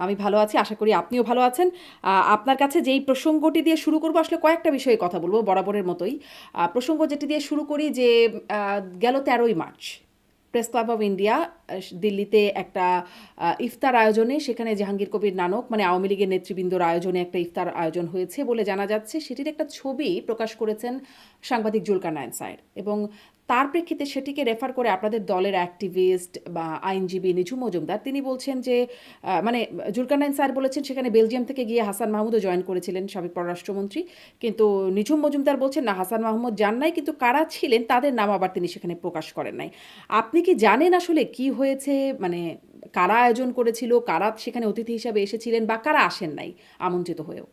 আমি ভালো আছি, আশা করি আপনিও ভালো আছেন। আপনার কাছে যেই প্রসঙ্গটি দিয়ে শুরু করব, আসলে কয়েকটা বিষয়ে কথা বলবো বরাবরের মতোই। প্রসঙ্গ যেটি দিয়ে শুরু করি যে গেল 13ই March press club of India দিল্লিতে একটা ইফতার আয়োজনে, সেখানে জাহাঙ্গীর কবির নানক মানে আওয়ামী লীগের নেতৃবৃন্দর আয়োজনে একটা ইফতার আয়োজন হয়েছে বলে জানা যাচ্ছে। সেটির একটা ছবি প্রকাশ করেছেন সাংবাদিক জুলকারনাইন সায়ের, এবং তার প্রেক্ষিতে সেটিকে রেফার করে আপনাদের দলের অ্যাক্টিভিস্ট বা আইনজীবী নিঝুম মজুমদার তিনি বলছেন যে মানে জুলকারনাইন স্যার বলেছেন সেখানে বেলজিয়াম থেকে গিয়ে হাসান মাহমুদও জয়েন করেছিলেন, সাবেক পররাষ্ট্রমন্ত্রী। কিন্তু নিঝুম মজুমদার বলছেন না, হাসান মাহমুদ যান নাই, কিন্তু কারা ছিলেন তাদের নাম আবার তিনি সেখানে প্রকাশ করেন নাই। আপনি কি জানেন আসলে কি হয়েছে? মানে কারা আয়োজন করেছিল, কারা সেখানে অতিথি হিসাবে এসেছিলেন, বা কারা আসেন নাই আমন্ত্রিত হয়েও?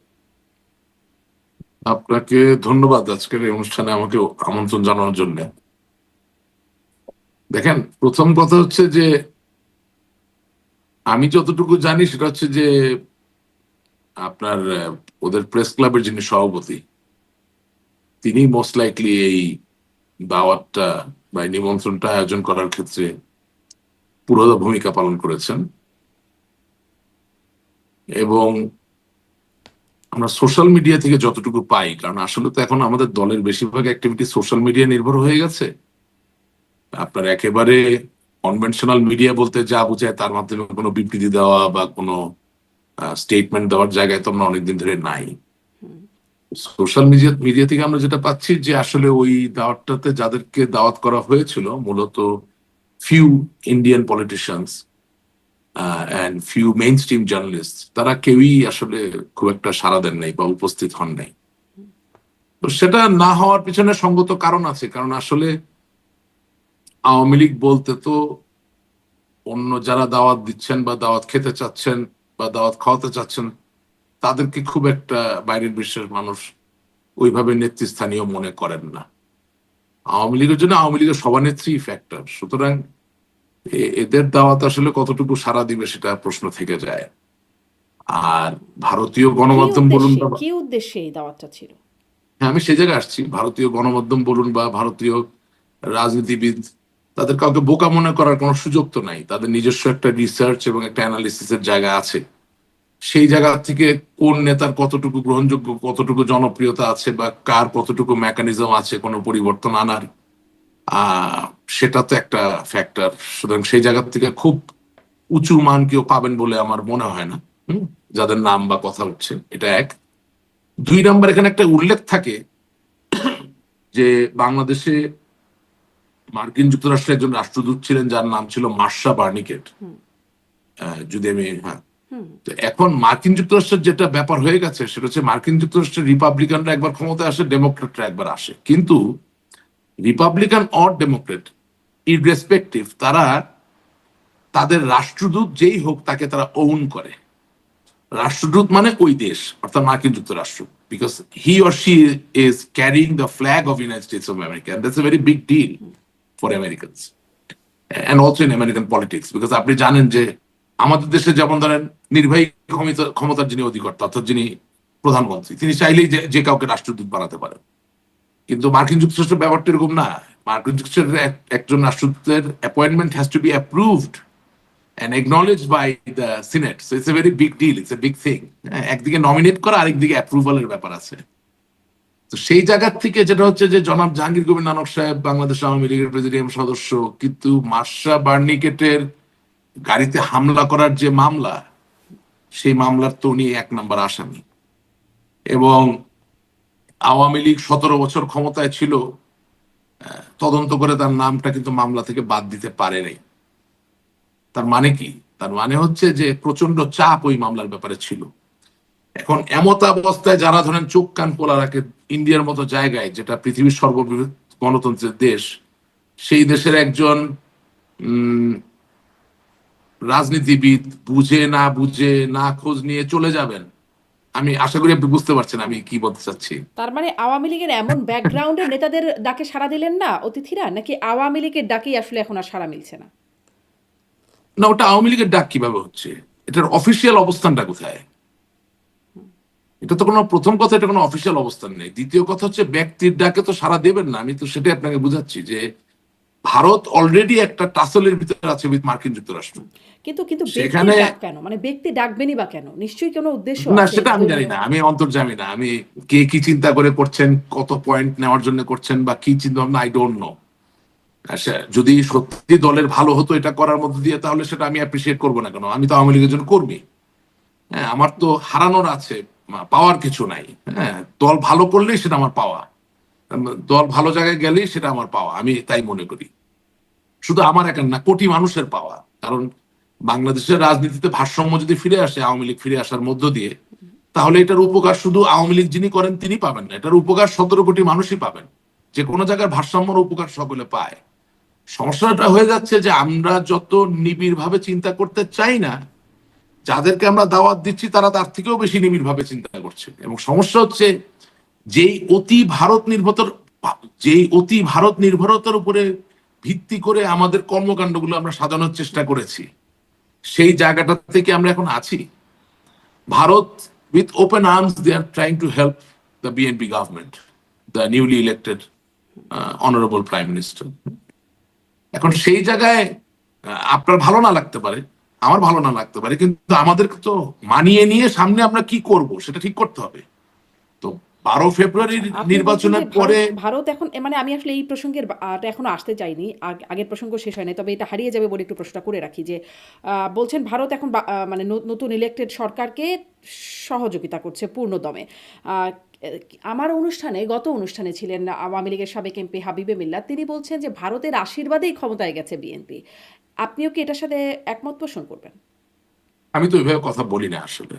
আপনাকে ধন্যবাদ আজকের এই অনুষ্ঠানে আমাকে আমন্ত্রণ জানানোর জন্য। দেখেন, প্রথম কথা হচ্ছে যে আমি যতটুকু জানি সেটা হচ্ছে যে আপনার ওদের প্রেস ক্লাবের যিনি সভাপতি, তিনি মোস্ট লাইকলি এই দাওয়াতটা বা এই নিমন্ত্রণটা আয়োজন করার ক্ষেত্রে পুরোদা ভূমিকা পালন করেছেন। এবং আমরা সোশ্যাল মিডিয়া থেকে যতটুকু পাই, কারণ আসলে তো এখন আমাদের দলের বেশিরভাগ অ্যাক্টিভিটি সোশ্যাল মিডিয়া নির্ভর হয়ে গেছে। আপনার একেবারে কনভেনশনাল মিডিয়া বলতে যা বোঝায় তার মাধ্যমে কোনো বিবৃতি দেওয়া বা কোনো স্টেটমেন্ট দেওয়ার জায়গায় তো আমরা অনেকদিন ধরে নাই। সোশ্যাল মিডিয়া মিডিয়া থেকে আমরা যেটা পাচ্ছি যে আসলে ওই দাওয়াতটাতে যাদেরকে দাওয়াত করা হয়েছিল, মূলত few Indian politicians and few main stream journalist, তারা কেউই আসলে খুব একটা সাড়া দেন নাই বা উপস্থিত হন নাই। তো সেটা না হওয়ার পিছনে সঙ্গত কারণ আছে, কারণ আসলে আওয়ামী লীগ বলতে তো অন্য যারা দাওয়াত দিচ্ছেন বা দাওয়াত খেতে চাচ্ছেন বা দাওয়াত খাওয়াতে চাচ্ছেন তাদেরকে খুব একটা বাইরের বিশ্বের মানুষ ওইভাবে নেতৃস্থানীয় মনে করেন না। আওয়ামী লীগের জন্য আওয়ামী লীগের সভানেত্রী ফ্যাক্টর, সুতরাং এদের দাওয়াত আসলে কতটুকু সাড়া দিবে সেটা প্রশ্ন থেকে যায়। আর ভারতীয় কি গণমাধ্যম বলুন উদ্দেশ্যে বা, কি উদ্দেশ্যে এই দাওয়াতটা ছিল? হ্যাঁ আমি সেই জায়গায় আসছি, ভারতীয় গণমাধ্যম বলুন বা ভারতীয় রাজনীতিবিদ, তাদের কাউকে বোকা মনে করার কোনো সুযোগ তো নাই। তাদের নিজস্ব একটা রিসার্চ এবং একটা অ্যানালিসিসের জায়গা আছে। সেই জায়গা থেকে কোন নেতার কতটুকু গ্রহণযোগ্য, কতটুকু জনপ্রিয়তা আছে বা কার কতটুকু মেকানিজম আছে কোনো পরিবর্তন আনার, আহ সেটা তো একটা ফ্যাক্টর। সুতরাং সেই জায়গা থেকে খুব উঁচু মান কেউ পাবেন বলে আমার মনে হয় না। হুম, যাদের নাম বা কথা উঠছে, এটা এক। দুই নাম্বার, এখানে একটা উল্লেখ থাকে যে বাংলাদেশে মার্কিন যুক্তরাষ্ট্রের একজন রাষ্ট্রদূত ছিলেন যার নাম ছিল মার্শা বার্নিকেট। যদি আমি, হ্যাঁ, তো এখন মার্কিন যুক্তরাষ্ট্রের যেটা ব্যাপার হয়ে গেছে সেটা হচ্ছে মার্কিন যুক্তরাষ্ট্রের রিপাবলিকানরা একবার ক্ষমতায় আসে, ডেমোক্রেটরা একবার আসে, কিন্তু রিপাবলিকান অর ডেমোক্রেট ইররেসপেক্টিভ, তারা তাদের রাষ্ট্রদূত যেই হোক তাকে তারা ওন করে। রাষ্ট্রদূত মানে ওই দেশ, অর্থাৎ মার্কিন যুক্তরাষ্ট্র, because he or she is carrying the flag of United States of America, that's a very big deal for Americans and also in American politics. Because আপনি জানেন যে আমাদের দেশে যেমন ধরেন নির্বাহী ক্ষমতার যিনি অধিকর্তা, অর্থাৎ যিনি প্রধানমন্ত্রী, তিনি চাইলেই যে যে কাউকে রাষ্ট্রদূত বানাতে পারেন। কিন্তু মার্কিন যুক্তরাষ্ট্রের ব্যাপারটা এরকম না। মার্কিন যুক্তরাষ্ট্রের একজন রাষ্ট্রদূতের appointment has to be approved and acknowledged by the Senate. So it's a very big deal. It's a big thing. একদিকে নমিনেট করা, আরেকদিকে অ্যাপ্রুভালের ব্যাপার আছে। তো সেই জায়গা থেকে যেটা হচ্ছে যে জনাব জাহাঙ্গীর কবির নানক সাহেব বাংলাদেশ আওয়ামী লীগের প্রেসিডিয়াম সদস্য, কিন্তু মার্শা বার্নিকেটের গাড়িতে হামলা করার যে মামলা, সেই মামলার তো উনি এক নাম্বার আসামি। এবং আওয়ামী লীগ 17 বছর ক্ষমতায় ছিল, তদন্ত করে তার নামটা কিন্তু মামলা থেকে বাদ দিতে পারে নাই। তার মানে কি? তার মানে হচ্ছে যে প্রচন্ড চাপ ওই মামলার ব্যাপারে ছিল। এখন এমত অবস্থায় যারা ধরেন চোখ কান খোলা রাখে, ইন্ডিয়ার মতো জায়গায় যেটা পৃথিবীর সর্ববৃহৎ গণতন্ত্রের দেশ, সেই দেশের একজন উম রাজনীতিবিদ বুঝে না বুঝে না খোঁজ নিয়ে চলে যাবেন। আমি আশা করি আপনি বুঝতে পারছেন আমি কি বলতে চাচ্ছি। তার মানে আওয়ামী লীগের এমন ব্যাকগ্রাউন্ডের নেতাদের ডাকে সাড়া দিলেন না অতিথিরা, নাকি আওয়ামী লীগের ডাকেই আসলে এখন আর সাড়া মিলছে না? না, ওটা আওয়ামী লীগের ডাক কিভাবে হচ্ছে? এটার অফিসিয়াল অবস্থানটা কোথায়? এটা তো কোনো, প্রথম কথা, এটা কোনো অফিসিয়াল অবস্থান নেই। দ্বিতীয় কথা হচ্ছে ব্যক্তির ডাকে তো সাড়া দেবেন না, আমি তো সেটাই আপনাকে বুঝাচ্ছি যে ভারত অলরেডি একটা টাসলের ভিতরে আছে উইথ মার্কিন যুক্তরাষ্ট্র। কিন্তু কিন্তু ব্যক্তির সেখানে ডাক কেন, মানে ব্যক্তি ডাকবেনই বা কেন? নিশ্চয়ই কোনো উদ্দেশ্য না, আছে সেটা আমি জানি ধর্মীয়। না, আমি অন্তর্যামী না, আমি কে কি চিন্তা করে করছেন, কত পয়েন্ট নেওয়ার জন্য করছেন বা কি চিন্তা ভাবনা, আই ডোন্ট নো। যদি সত্যি দলের ভালো হতো এটা করার মধ্যে দিয়ে, তাহলে সেটা আমি অ্যাপ্রিসিয়েট করবো না কেন? আমি তো আওয়ামী লীগের জন্য কর্মী। হ্যাঁ, আমার তো হারানোর আছে, পাওয়ার কিছু নাই। হ্যাঁ, দল ভালো করলেই সেটা আমার পাওয়া, দল ভালো জায়গায় গেলেই সেটা আমার পাওয়া, আমি তাই মনে করি। শুধু আমার একার না, কোটি মানুষের পাওয়া। কারণ বাংলাদেশের রাজনীতিতে ভারসাম্য যদি ফিরে আসে আওয়ামী লীগ ফিরে আসার মধ্য দিয়ে, তাহলে এটার উপকার শুধু আওয়ামী লীগ যিনি করেন তিনি পাবেন না, এটার উপকার 17 কোটি মানুষই পাবেন। যে কোনো জায়গার ভারসাম্যর উপকার সকলে পায়। সমস্যাটা হয়ে যাচ্ছে যে আমরা যত নিবিড় ভাবে চিন্তা করতে চাই না, যাদেরকে আমরা দাওয়াত দিচ্ছি তারা তার থেকেও বেশি নিবিড় ভাবে চিন্তা করছে। এবং সমস্যা হচ্ছে যেই অতি ভারত নির্ভরতার যেই অতি ভারত নির্ভরতার উপরে ভিত্তি করে আমাদের কর্মকাণ্ডগুলো আমরা সাজানোর চেষ্টা করেছি, সেই জায়গাটা থেকে আমরা এখন আছি। Bharat with open arms they are trying to help the BNP government, the newly elected honorable prime minister. এখন সেই জায়গায় আপনার ভালো না লাগতে পারে, আমার ভালো না লাগতে পারে, কিন্তু আমাদেরকে তো মানিয়ে নিয়ে সামনে আমরা কি করব সেটা ঠিক করতে হবে। তো 12 ফেব্রুয়ারির আপনি বলছেন যে নির্বাচনের ভারত পরে ভারত এখন মানে আমি আসলে এই প্রসঙ্গের এখনো আসতে চাইনি, আগের প্রসঙ্গ শেষ হয় নাই, তবে এটা হারিয়ে যাবে বলে একটু প্রশ্নটা করে রাখি যে বলছেন ভারত এখন মানে নতুন ইলেক্টেড সরকারকে সহযোগিতা করছে পূর্ণ দমে। আহ, আমার গত অনুষ্ঠানে ছিলেন আওয়ামী লীগের সাবেক এমপি হাবিবে মিল্লাত, তিনি বলছেন যে ভারতের আশীর্বাদেই ক্ষমতায় গেছে বিএনপি। আপনিও কি এটার সাথে একমত পোষণ করবেন? আমি তো ওইভাবে কথা বলি না আসলে।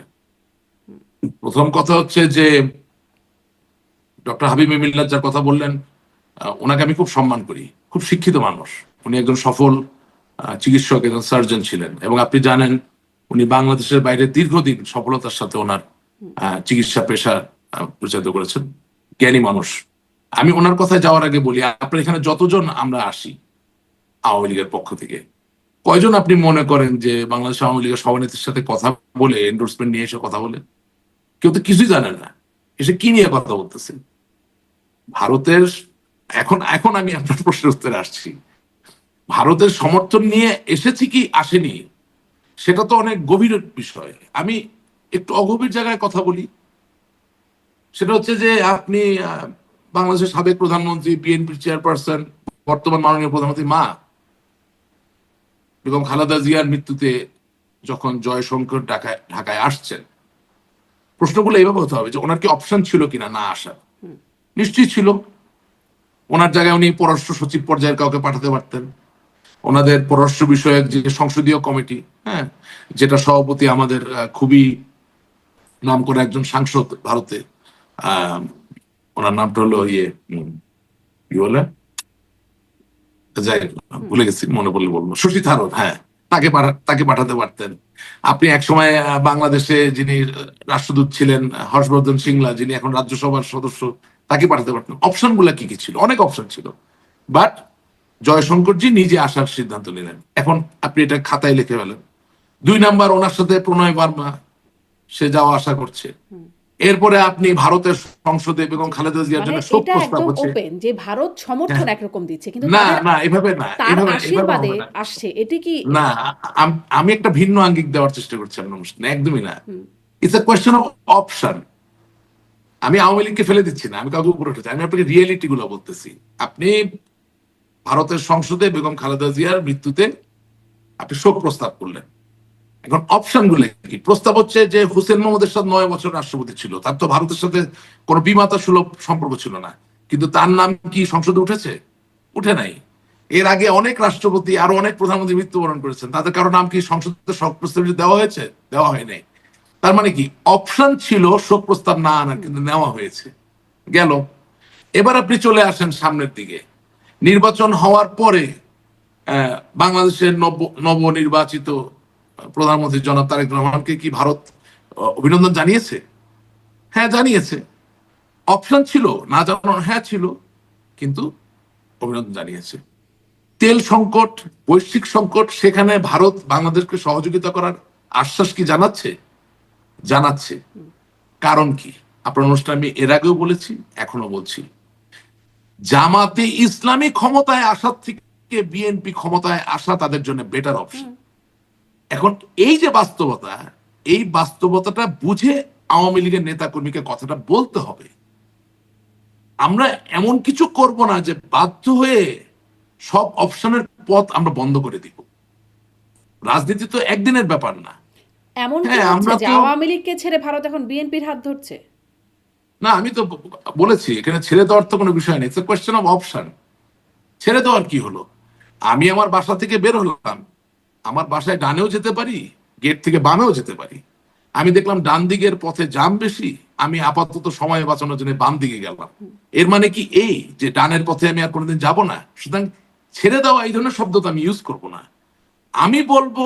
প্রথম কথা হচ্ছে যে ডক্টর হাবিব মিল্লাত যার কথা বললেন, ওনাকে আমি খুব সম্মান করি, খুব শিক্ষিত মানুষ। উনি একজন সফল চিকিৎসক, একজন সার্জন ছিলেন, এবং আপনি জানেন উনি বাংলাদেশের বাইরে দীর্ঘদিন সফলতার সাথে ওনার চিকিৎসা পেশা পরিচালিত করেছেন। জ্ঞানী মানুষ। আমি ওনার কথায় যাওয়ার আগে বলি, আপনার এখানে যতজন আমরা আসি আওয়ামী লীগের পক্ষ থেকে, কয়জন আপনি মনে করেন যে বাংলাদেশ আওয়ামী লীগের সভানেত্রীর সাথে কথা বলে, এন্ডোর্সমেন্ট নিয়ে এসে কথা বলে? কেউ তো কিছুই জানেন না, এসে কি নিয়ে কথা বলতেছেন। ভারতের এখন এখন আমি আপনার প্রশ্নের উত্তরে আসছি। ভারতের সমর্থন নিয়ে এসেছি কি আসেনি, সেটা তো অনেক গভীর বিষয়। আমি একটু অগভীর জায়গায় কথা বলি। সেটা হচ্ছে যে আপনি বাংলাদেশের সাবেক প্রধানমন্ত্রী, বিএনপির চেয়ারপারসন, বর্তমান মাননীয় প্রধানমন্ত্রী মা বেগম খালেদা জিয়ার মৃত্যুতে যখন জয়শঙ্কর ঢাকায় আসছেন, প্রশ্নগুলো এইভাবে হতে হবে যে ওনার কি অপশন ছিল কিনা না আসার? নিশ্চয়ই ছিল। ওনার জায়গায় উনি পররাষ্ট্র সচিব পর্যায়ের কাউকে পাঠাতে পারতেন। ওনাদের পররাষ্ট্র বিষয়ক যে সংসদীয় কমিটি, হ্যাঁ, যেটা সভাপতি আমাদের খুবই নাম করা একজন সাংসদ ভারতে, আহ ওনার নামটা হলো কি বলে, যাই ভুলে গেছি, মনে পড়লে বলবো, শশী থারুর। হ্যাঁ, তাকে পাঠাতে পারতেন। আপনি একসময় বাংলাদেশে যিনি রাষ্ট্রদূত ছিলেন হর্ষবর্ধন সিংলা, যিনি এখন রাজ্যসভার সদস্য, তাকে পাঠাতে পারতেন। অপশন গুলা কি কি ছিল? অনেক অপশন ছিল। বাট জয়শঙ্করজি নিজে আসার সিদ্ধান্ত নিলেন। এখন আপনি এটা খাতায় লিখে ফেলেন। 2 নাম্বার, ওনার সাথে প্রণয় বার্মা, সে যাওয়া আশা করছে। এরপরে আপনি ভারতের সংসদে বেগম খালেদা জিয়ার মানে জন্য শোক এটা প্রস্তাব একদম হচ্ছে। ওপেন যে ভারত সমর্থন হ্যাঁ, একরকম দিচ্ছে, কিন্তু না তাদের না, এভাবে না, তার এভাবে এভাবে আশীর্বাদে হবে না। আসছে, এটি কি? না, আমি একটা ভিন্ন আঙ্গিক দেওয়ার চেষ্টা করছি আপনার অনুষ্ঠানে, একদমই না। Hmm, it's a question of option. আমি আওয়ামী লীগকে ফেলে দিচ্ছি না, আমি কাউকে উপরে উঠেছি, আমি আপনাকে রিয়েলিটি গুলো বলতেছি। আপনি ভারতের সংসদে বেগম খালেদা জিয়ার মৃত্যুতে আপনি শোক প্রস্তাব করলেন। এখন অপশন গুলো কি? প্রস্তাব হচ্ছে যে হুসেন মোহাম্মদের সাথে 9 বছর রাষ্ট্রপতি ছিল, তার তো ভারতের সাথে কোনো বিমাতা সুলভ সম্পর্ক ছিল না, কিন্তু তার নাম কি সংসদে উঠেছে? উঠে নাই। এর আগে অনেক রাষ্ট্রপতি, আরো অনেক প্রধানমন্ত্রী মৃত্যুবরণ করেছেন, তাদের কারো নাম কি সংসদে শোক প্রস্তাব দেওয়া হয়েছে? দেওয়া হয় নাই। তার মানে কি, অপশন ছিল শোক প্রস্তাব না আনার, কিন্তু নেওয়া হয়েছে। গেল। এবার আপনি চলে আসেন সামনের দিকে। নির্বাচন হওয়ার পরে বাংলাদেশের নবনির্বাচিত প্রধানমন্ত্রী জনাব তারেক রহমানকে কি ভারত অভিনন্দন জানিয়েছে? হ্যাঁ, জানিয়েছে। অপশন ছিল না জানানোর? হ্যাঁ ছিল, কিন্তু অভিনন্দন জানিয়েছে। তেল সংকট, বৈশ্বিক সংকট, সেখানে ভারত বাংলাদেশকে সহযোগিতা করার আশ্বাস কি জানাচ্ছে? জানাচ্ছে। কারণ কি? আপনার অনুষ্ঠানে আমি এর আগেও বলেছি, এখনো বলছি, জামাতে ইসলামী ক্ষমতায় আসার থেকে থেকে বিএনপি ক্ষমতায় আসা তাদের জন্য বেটার অপশন। এখন এই যে বাস্তবতা, এই বাস্তবতাটা বুঝে আওয়ামী লীগের নেতা কর্মীকে কথাটা বলতে হবে। আমরা এমন কিছু করব না যে বাধ্য হয়ে সব অপশনের পথ আমরা বন্ধ করে দিব। রাজনীতি তো একদিনের ব্যাপার না। এমন কি হ্যাঁ, হচ্ছে আমরা যে তো আওয়ামী লীগকে ছেড়ে ভারত এখন বিএনপির হাত ধরছে? না, আমি তো বলেছি এখানে ছেড়ে দেওয়ার তো কোনো বিষয় নেই, it's a question of option. ছেড়ে দেওয়ার কি হলো? আমি আমার বাসা থেকে বের হলাম, আমার বাসায় ডানেও যেতে পারি, গেট থেকে বামেও যেতে পারি। আমি দেখলাম ডান দিকের পথে জাম বেশি, আমি আপাতত সময় বাঁচানোর জন্য বাম দিকে গেলাম। এর মানে কি এই যে ডানের পথে আমি আর কোনোদিন যাব না? সুতরাং ছেড়ে দেওয়া এই ধরনের শব্দ তো আমি ইউজ করব না। আমি বলবো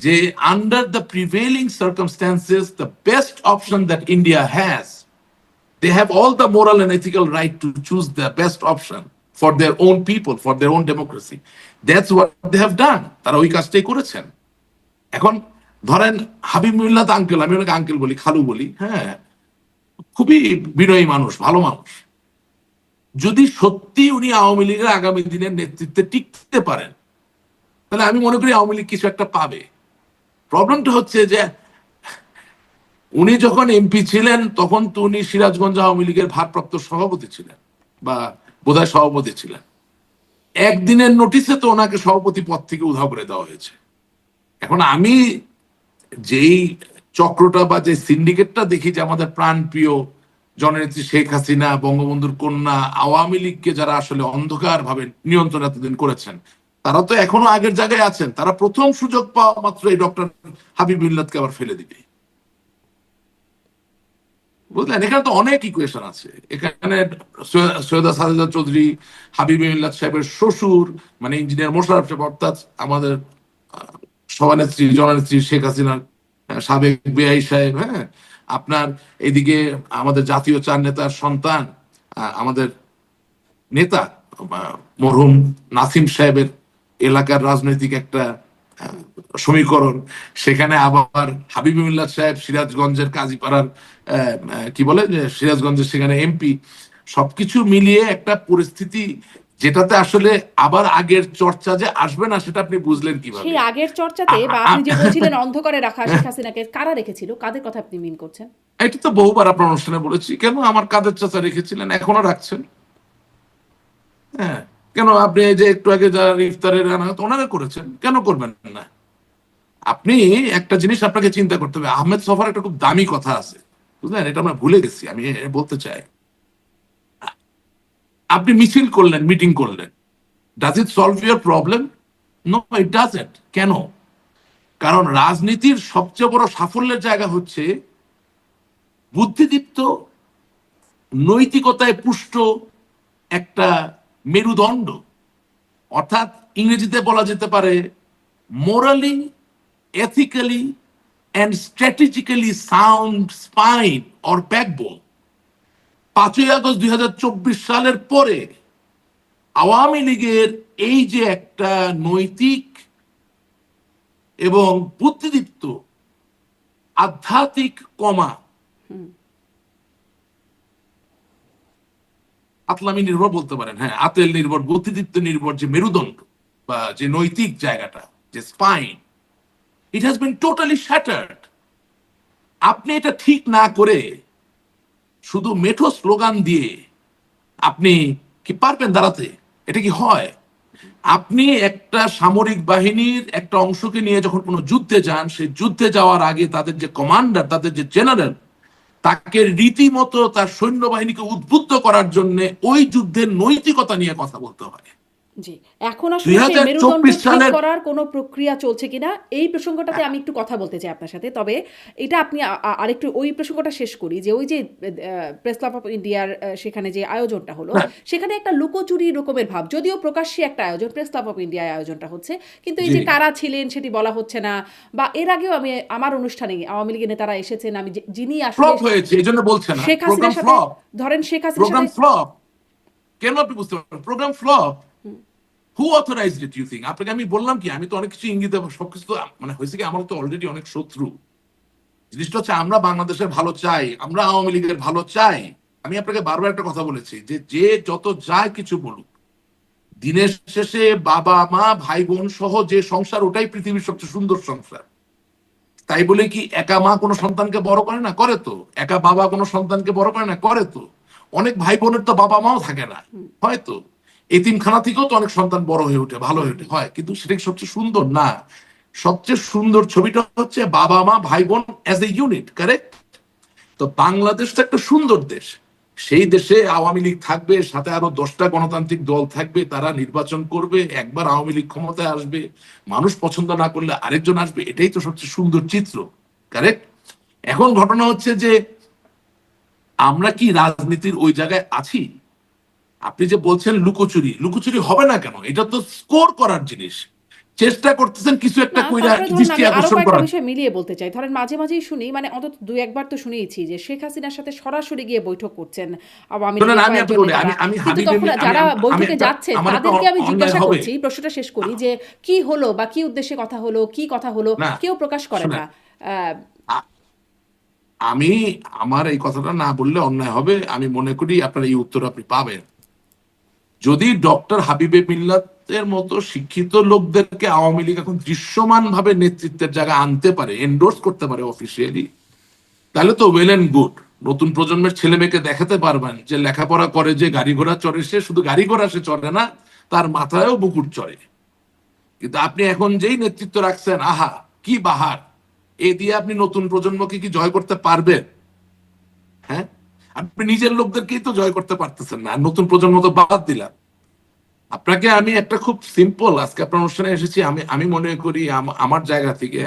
যে under the prevailing circumstances the best option that India has, they have all the moral and ethical right to choose the best option for their own people, for their own democracy. That's what they have done. তারা ওই কাজটাই করেছেন। এখন ধরেন হাবিব মিল্লাত uncle, আমি ওনাকে uncle বলি, খালু বলি, হ্যাঁ, খুবই বিনয়ী মানুষ, ভালো মানুষ। যদি সত্যি উনি আওয়ামী লীগের আগামী দিনের নেতৃত্বে টিকতে পারেন, তাহলে আমি মনে করি আওয়ামী লীগ কিছু একটা পাবে। প্রবলেমটা হচ্ছে যে উনি যখন এমপি ছিলেন তখন তো উনি সিরাজগঞ্জ আওয়ামী লীগের ভারপ্রাপ্ত সভাপতি ছিলেন, বা বোধহয় সভাপতি ছিলেন। একদিনের নোটিশে তো ওনাকে সভাপতি পদ থেকে উধাও করে দেওয়া হয়েছে। এখন আমি যেই চক্রটা বা যে সিন্ডিকেটটা দেখি যে আমাদের প্রাণ প্রিয় জননেত্রী শেখ হাসিনা, বঙ্গবন্ধুর কন্যা, আওয়ামী লীগকে যারা আসলে অন্ধকার ভাবে নিয়ন্ত্রণ এতদিন করেছেন, তারা তো এখনো আগের জায়গায় আছেন। তারা প্রথম সুযোগ পাওয়া মাত্র এই ডক্টর হাবিব মিল্লাতকে আবার ফেলে দিবে। বুঝলেন, এখানে তো অনেক ইকুয়েশন আছে। এখানে সৈয়দা সাজেদা চৌধুরী, হাবিব মিল্লাত সাহেবের শ্বশুর মানে ইঞ্জিনিয়ার মোশাররফ সাহেব, অর্থাৎ আমাদের সভানেত্রী জননেত্রী শেখ হাসিনার সাবেক বেআই সাহেব, হ্যাঁ, আপনার এদিকে আমাদের জাতীয় চার নেতার সন্তান, আমাদের নেতা মরহুম নাসিম সাহেবের এলাকার রাজনৈতিক একটা সমীকরণ, সেখানে আবার হাবিবুল্লাহ সাহেব সিরাজগঞ্জের কাজীপাড়ার কি বলে যে সিরাজগঞ্জের সেখানে এমপি, সবকিছু মিলিয়ে একটা পরিস্থিতি যেটাতে আসলে আবার আগের চর্চা যে আসবে না সেটা আপনি বুঝলেন কিভাবে? সেই আগের চর্চাতে বা আপনি যে বলছিলেন অন্ধকারে রাখা শেখ হাসিনাকে কারা রেখেছিল, কাদের কথা আপনি মিন করছেন? এটা তো বহুবার আপনার অনুষ্ঠানে বলেছি। কেন আমার কাদের চাচা রেখেছিলেন, এখনো রাখছেন। হ্যাঁ, কেন আপনি এই যে একটু আগে যারা ইফতারের আনায়ত ওনারা করেছেন, কেন করবেন না? আপনি একটা জিনিস আপনাকে চিন্তা করতে হবে, আহমেদ সফার একটা খুব দামি কথা আছে, বুঝলেন, এটা আমরা ভুলে গেছি, আমি বলতে চাই। আপনি মিছিল করলেন, মিটিং করলেন, does it solve your problem? No, it doesn't. কেন? কারণ রাজনীতির সবচেয়ে বড় সাফল্যের জায়গা হচ্ছে বুদ্ধিদীপ্ত, নৈতিকতায় পুষ্ট একটা মেরুদণ্ড, অর্থাৎ ইংরেজিতে বলা যেতে পারে morally, ethically and strategically sound spine or backbone। 5ই আগস্ট 2024 সালের পরে আওয়ামী লীগের এই যে একটা নৈতিক এবং বুদ্ধিদীপ্ত আধ্যাত্মিক কমা, আতলামি নির্ভর বলতে পারেন, হ্যাঁ, আতেল নির্ভর, বুদ্ধিদীপ্ত নির্ভর যে মেরুদণ্ড বা যে নৈতিক জায়গাটা, যে spine, it has been totally shattered. আপনি এটা ঠিক না করে শুধু মেঠো স্লোগান দিয়ে আপনি কি পারবেন দাঁড়াতে? এটা কি হয়? আপনি একটা সামরিক বাহিনীর একটা অংশকে নিয়ে যখন কোনো যুদ্ধে যান, সেই যুদ্ধে যাওয়ার আগে তাদের যে কমান্ডার, তাদের যে জেনারেল, তাকে রীতিমতো তার সৈন্যবাহিনীকে উদ্বুদ্ধ করার জন্য ওই যুদ্ধের নৈতিকতা নিয়ে কথা বলতে হয়। জি, এখন আসলে সেই মেরুদণ্ড 2024 ঠিক সালের করার কোনো প্রক্রিয়া চলছে কিনা এই প্রসঙ্গটাতে আমি একটু কথা বলতে চাই আপনার সাথে। তবে এটা আপনি আরেকটু ওই প্রসঙ্গটা শেষ করি যে ওই যে প্রেস ক্লাব অফ ইন্ডিয়ার সেখানে যে আয়োজনটা হলো, হ্যাঁ, সেখানে একটা লুকোচুরি রকমের ভাব, যদিও প্রকাশ্যে একটা আয়োজন, প্রেস ক্লাব অফ ইন্ডিয়ায় আয়োজনটা হচ্ছে, কিন্তু এই জি, যে কারা ছিলেন সেটি বলা হচ্ছে না। বা এর আগেও আমি আমার অনুষ্ঠানে আওয়ামী লীগের নেতারা এসেছেন, আমি যিনি আসলে ফ্লপ হয়েছে এই জন্য বলছে না, শেখ প্রোগ্রাম হাসিনার সাথে, ফ্লপ, ধরেন শেখ হাসিনার প্রোগ্রাম সাথে, ফ্লপ। কেন আপনি বুঝতে পারেন program flop? Who authorized it you think? আপনাকে আমি বললাম কি, আমি তো অনেক কিছু ইঙ্গিত, সবকিছু তো মানে হয়েছে কি, আমার তো অলরেডি অনেক শত্রু। জিনিসটা হচ্ছে আমরা বাংলাদেশের ভালো চাই, আমরা আওয়ামী লীগের ভালো চাই। আমি আপনাকে বারবার একটা কথা বলেছি যে যে যত যায় কিছু বলুক, দিনের শেষে বাবা মা ভাই বোন সহ যে সংসার, ওটাই পৃথিবীর সবচেয়ে সুন্দর সংসার। তাই বলে কি একা মা কোনো সন্তানকে বড় করে না? করে তো। একা বাবা কোনো সন্তানকে বড় করে না? করে তো। অনেক ভাই বোনের তো বাবা মাও থাকে না, হয়তো এতিমখানা থেকেও তো অনেক সন্তান বড় হয়ে ওঠে, ভালো হয়ে ওঠে, হয়, কিন্তু সেটা কি সবচেয়ে সুন্দর? না। সবচেয়ে সুন্দর ছবিটা হচ্ছে বাবা মা ভাই বোন অ্যাজ এ ইউনিট, কারেক্ট? তো বাংলাদেশ তো একটা সুন্দর দেশ। সেই দেশে আওয়ামী লীগ থাকবে, সাথে আরো 10টা গণতান্ত্রিক দল থাকবে, তারা নির্বাচন করবে, একবার আওয়ামী লীগ ক্ষমতায় আসবে, মানুষ পছন্দ না করলে আরেকজন আসবে, এটাই তো সবচেয়ে সুন্দর চিত্র, কারেক্ট? এখন ঘটনা হচ্ছে যে আমরা কি রাজনীতির ওই জায়গায় আছি? আপনি যে বলছেন লুকোচুরি, লুকোচুরি হবে না কেন? এটা তো স্কোর করার জিনিস। চেষ্টা করতেছেন কিছু একটা না, কইরা তারপরে ধরুন দৃষ্টি আমি আরো আকর্ষণ কয়েকটা করার। বিষয় মিলিয়ে বলতে চাই। ধরেন মাঝে, মাঝেই শুনি, মানে অন্তত ২-১ বার তো শুনেইছি যে শেখ হাসিনার সাথে সরাসরি গিয়ে বৈঠক করছেন আওয়ামী শোনেন, লীগের আমি কয়েকজন আপনাকে বলি, নেতারা। আমি কিন্তু হাবিব তখন এমনি- আমি যারা আমি আমি বৈঠকে একটা, যাচ্ছেন আমার একটা তাদেরকে আমি অন্যায় জিজ্ঞাসা হবে করছি, প্রশ্নটা শেষ করি যে কি হলো বা কি উদ্দেশ্যে কথা হলো, কি কথা হলো, না। কেউ প্রকাশ করেন শোনেন, না। আ আ- আমি আমার এই কথাটা না বললে অন্যায় হবে। আমি মনে করি আপনার এই উত্তর আপনি পাবেন যদি ডক্টর হাবিবে মিল্লাতের মতো শিক্ষিত লোকদেরকে আওয়ামী লীগ এখন দৃশ্যমান ভাবে নেতৃত্বের জায়গায় আনতে পারে, এন্ডোর্স করতে পারে অফিসিয়ালি, তাহলে তো ওয়েল এন্ড গুড। নতুন প্রজন্মের ছেলে মেয়েকে দেখাতে পারবেন যে লেখাপড়া করে, যে গাড়ি ঘোড়া চড়ে, সে শুধু গাড়ি ঘোড়া সে চড়ে না, তার মাথায়ও বুকুট চড়ে। কিন্তু আপনি এখন যেই নেতৃত্ব রাখছেন, আহা কি বাহার! এ দিয়ে আপনি নতুন প্রজন্মকে কি জয় করতে পারবেন? হ্যাঁ, আপনি নিজের লোকদেরকেই তো জয় করতে পারতেছেন না, আর নতুন প্রজন্ম তো বাদ দিলাম। আপনাকে আমি একটা খুব সিম্পল, আজকে আপনার অনুষ্ঠানে এসেছি, আমি আমি মনে করি আমার জায়গা থেকে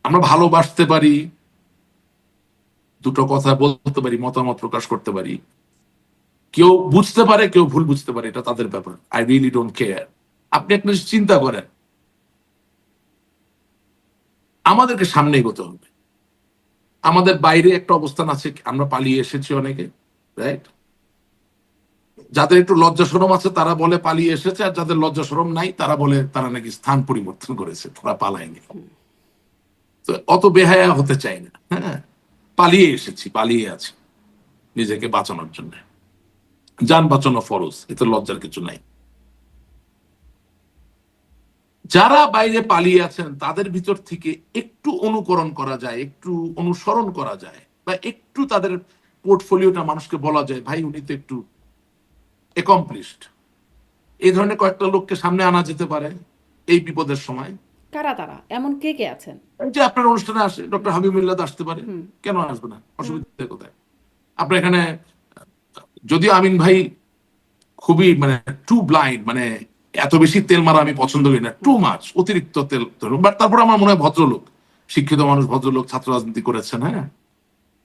আমরা ভালোবাসতে পারি, দুটো কথা বলতে পারি, মতামত প্রকাশ করতে পারি। কেউ বুঝতে পারে, কেউ ভুল বুঝতে পারে, এটা তাদের ব্যাপার। I really don't care. আপনি একটা জিনিস চিন্তা করেন, আমাদেরকে সামনে এগোতে হবে। আমাদের বাইরে একটা অবস্থান আছে, আমরা পালিয়ে এসেছি অনেকে, রাইট? যাদের একটু লজ্জা শরম আছে তারা বলে পালিয়ে এসেছে, আর যাদের লজ্জা শরম নাই তারা বলে তারা নাকি স্থান পরিবর্তন করেছে, তারা পালায়নি। তো অত বেহায়া হতে চাই না। হ্যাঁ, পালিয়ে এসেছি, পালিয়ে আছি নিজেকে বাঁচানোর জন্য। যান বাঁচানো ফরজ, এতে লজ্জার কিছু নাই। যারা বাইরে পালিয়ে আছেন তাদের ভিতর থেকে একটু অনুকরণ করা যায়, একটু অনুসরণ করা যায়, বা একটু তাদের পোর্টফোলিওটা মানুষকে বলা যায়, ভাই উনি তো একটু অ্যাকমপ্লিশড। এই ধরনের কয়েকটা লোককে সামনে আনা যেতে পারে এই বিপদের সময়। কারা তারা? এমন কে, কে আছেন? এই যে আপনার অনুষ্ঠানে আসে ডক্টর হাবিব মিল্লাত আসতে পারে, হুম, কেন আসবে না? হুম, অসুবিধা কোথায়? আপনার এখানে যদিও আমিন ভাই খুবই মানে টু ব্লাইন্ড, মানে এত বেশি তেল মারা আমি পছন্দ করি না, টু মাছ, অতিরিক্ত তেল ধরুন, বাট তারপর আমার মনে হয় ভদ্রলোক, শিক্ষিত মানুষ, ভদ্রলোক, ছাত্র রাজনীতি করেছেন। হ্যাঁ,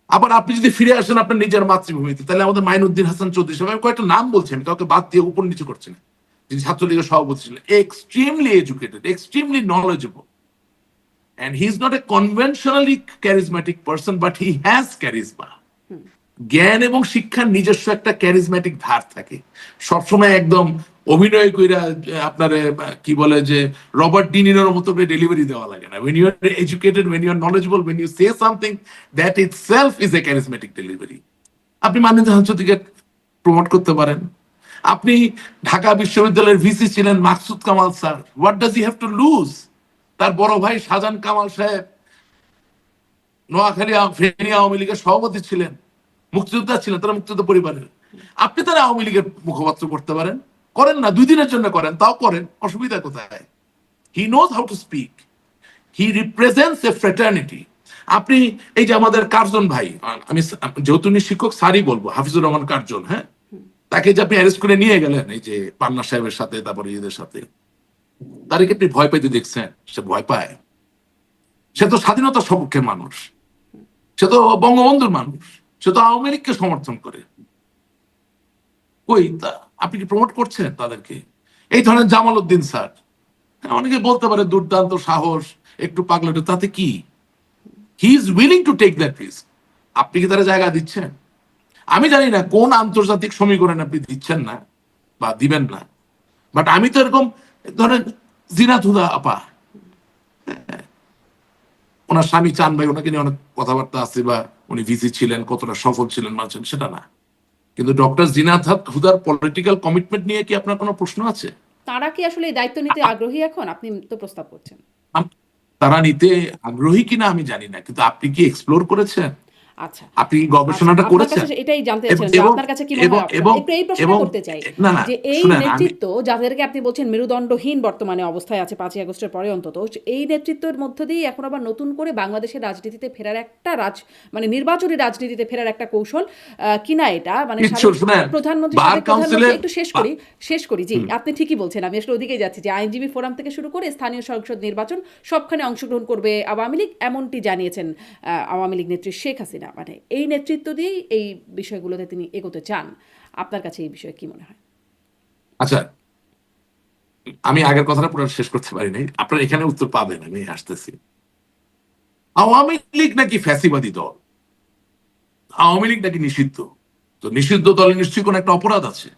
আবার আপনি যদি ফিরে আসেন আপনার নিজের মাতৃভূমিতে, তাহলে আমাদের মাইনুদ্দিন হাসান চৌধুরী সাহেব, আমি কয়েকটা নাম বলছি, আমি কাউকে বাদ দিয়ে উপর নিচে করছি না, যিনি ছাত্রলীগের সভাপতি ছিলেন, extremely educated, extremely knowledgeable, and he's not a conventionally charismatic person, but he has charisma. হুম। জ্ঞান এবং শিক্ষার নিজস্ব একটা ক্যারিজম্যাটিক ধার থাকে। সবসময় একদম অভিনয় কইরা আপনার কি বলে যে রবার্ট ডিনিরোর মতো করে ডেলিভারি দেওয়া লাগে না। when you are educated, when you are knowledgeable, when you say something, that itself is a charismatic delivery. আপনি মাননীয় হাসানকে প্রমোট করতে পারেন। আপনি ঢাকা বিশ্ববিদ্যালয়ের ভিসি ছিলেন Maksud Kamal sir, what does he have to lose? তার বড় ভাই শাহজাহান কামাল সাহেব নোয়াখালী ফেনী আওয়ামী লীগের সভাপতি ছিলেন, মুক্তিযোদ্ধা ছিলেন, তারা মুক্তিযোদ্ধা পরিবারের। আপনি তারা আওয়ামী লীগের মুখপাত্র করতে পারেন, করেন না, 2 দিনের জন্য করেন, তাও করেন, অসুবিধা কোথায়? He knows how to speak, he represents A fraternity. আপনি এই যে আমাদের কার্জন ভাই, আমি যেহেতু উনি শিক্ষক স্যারই বলবো, হাফিজুর রহমান কার্জন, হ্যাঁ, তাকে যে আপনি অ্যারেস্ট করে নিয়ে গেলেন এই যে পান্না সাহেবের সাথে, তারপরে এদের সাথে, তাদেরকে আপনি ভয় পাইতে দেখছেন? সে ভয় পায়? সে তো স্বাধীনতার সপক্ষে মানুষ, সে তো বঙ্গবন্ধুর মানুষ, সে তো আওয়ামী লীগকে সমর্থন করে। ওই আপনি কি প্রমোট করছেন তাদেরকে? এই ধরনের জামাল উদ্দিন স্যার, অনেকে বলতে পারে দুর্দান্ত সাহস, একটু পাগলাটে, তাতে কি? He is willing to take that risk. আপনি কি তারা জায়গা দিচ্ছেন? আমি জানি না কোন আন্তর্জাতিক সমীকরণ আপনি দিচ্ছেন না বা দিবেন না, বাট আমি তো এরকম ধরেন জিনাত হুদা আপা, ওনার স্বামী চান ভাই, ওনাকে নিয়ে অনেক কথাবার্তা আছে, বা উনি ভিসি ছিলেন, কতটা সফল ছিলেন মানছেন সেটা না, কিন্তু ডক্টর জিনাত হুদার পলিটিক্যাল কমিটমেন্ট নিয়ে কি আপনার কোনো প্রশ্ন আছে? তারা কি আসলে এই দায়িত্ব নিতে আগ্রহী এখন? আপনি তো প্রস্তাব করছেন। তারা নিতে আগ্রহী কিনা আমি জানি না, কিন্তু আপনি কি এক্সপ্লোর করেছেন? আচ্ছা, আপনি কি আচ্ছা। গবেষণাটা আপনার কাছে করেছেন? এটাই জানতে এবং চাচ্ছিলাম যে এবং আপনার কাছে কি মনে এবং হয় এবং একটু এই প্রশ্নটা এবং করতে চাই না না যে এই শুনেন, আমি নেতৃত্ব যাদেরকে আপনি বলছেন মেরুদণ্ডহীন বর্তমানে অবস্থায় আছে ৫ই আগস্টের পরে অন্তত, এই নেতৃত্বের মধ্য দিয়েই এখন আবার নতুন করে বাংলাদেশের রাজনীতিতে ফেরার একটা মানে নির্বাচনী রাজনীতিতে ফেরার একটা কৌশল কিনা এটা মানে কিচ্ছু শুনেন, বার সাবেক প্রধানমন্ত্রী কাউন্সিলের একটু শেষ করি জি আপনি ঠিকই বলছেন আমি আসলে ওদিকেই যাচ্ছি যে আইনজীবী ফোরাম থেকে শুরু করে স্থানীয় সংসদ নির্বাচন সবখানে অংশগ্রহণ করবে আওয়ামী লীগ এমনটি জানিয়েছেন আওয়ামী লীগ নেত্রী শেখ হাসিনা মানে এই নেতৃত্ব দিয়েই এই বিষয়গুলোতে তিনি এগোতে চান আপনার কাছে এই বিষয়ে কি মনে হয় আচ্ছা, আমি আগের কথাটা পুরো শেষ করতে পারি নাই, আপনার এখানে উত্তর পাবেন, আমি আসতেছি। আওয়ামী লীগ নাকি ফ্যাসিবাদী দল? আওয়ামী লীগ নাকি নিষিদ্ধ? তো নিষিদ্ধ দলে নিশ্চয়ই কোন একটা অপরাধ আছে।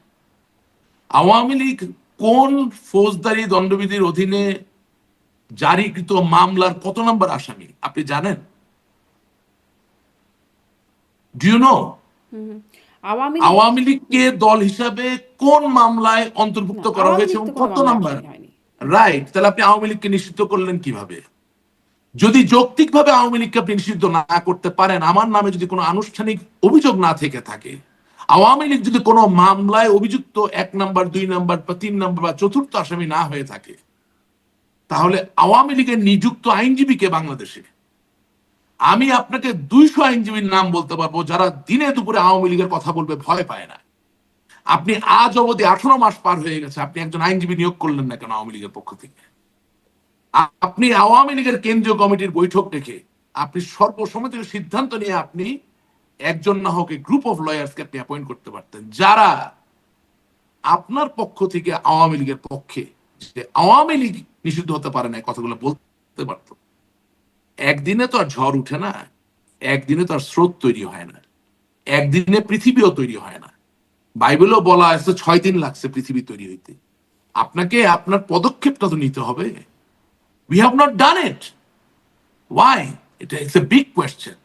আওয়ামী লীগ কোন ফৌজদারি দণ্ডবিধির অধীনে জারিকৃত মামলার কত নম্বর আসামি আপনি জানেন? Do you know? Awami League Awami লীগকে দল হিসাবে কোন মামলায় অন্তর্ভুক্ত না করা আওয়ামী হয়েছে লীগ এবং তো কোনো কত মামলায় নাম্বার? আসামি হয়নি রাইট, তাহলে আপনি আওয়ামী লীগকে নিষিদ্ধ করলেন কিভাবে? যদি যৌক্তিকভাবে আওয়ামী লীগকে আপনি নিষিদ্ধ না করতে পারেন, আমার নামে যদি কোনো আনুষ্ঠানিক অভিযোগ না থেকে থাকে, আওয়ামী লীগ যদি কোনো মামলায় অভিযুক্ত 1 নাম্বার 2 নাম্বার বা 3 নাম্বার বা চতুর্থ আসামি না হয়ে থাকে, তাহলে আওয়ামী লীগের নিযুক্ত আইনজীবীকে বাংলাদেশে আমি আপনাকে 200 আইনজীবীর নাম বলতে পারবো যারা দিনে দুপুরে আওয়ামী লীগের কথা বলবে ভয় পায় না। আপনি আজ অবধি 18 মাস পার হয়ে গেছে, আপনি একজন আইনজীবী নিয়োগ করলেন না কেন আওয়ামী লীগের পক্ষ থেকে? আপনি আওয়ামী লীগের কেন্দ্রীয় কমিটির বৈঠক ডেকে আপনি সর্বসম্মতির সিদ্ধান্ত নিয়ে আপনি একজন না হোক গ্রুপ অফ লয়ার্সকে আপনি অ্যাপয়েন্ট করতে পারতেন, যারা আপনার পক্ষ থেকে আওয়ামী লীগের পক্ষে যে আওয়ামী লীগ নিষিদ্ধ হতে পারে না এই কথাগুলো বলতে পারতো। একদিনে তো আর ঝড় উঠে না, একদিনে তো আর স্রোত তৈরি হয় না, একদিনে পৃথিবীও তৈরি হয় না। বাইবেলও বলা আছে 6 দিন লাগছে পৃথিবী তৈরি হইতে। আপনাকে আপনার পদক্ষেপটা তো নিতে হবে। We have not done it. Why? It's a big question.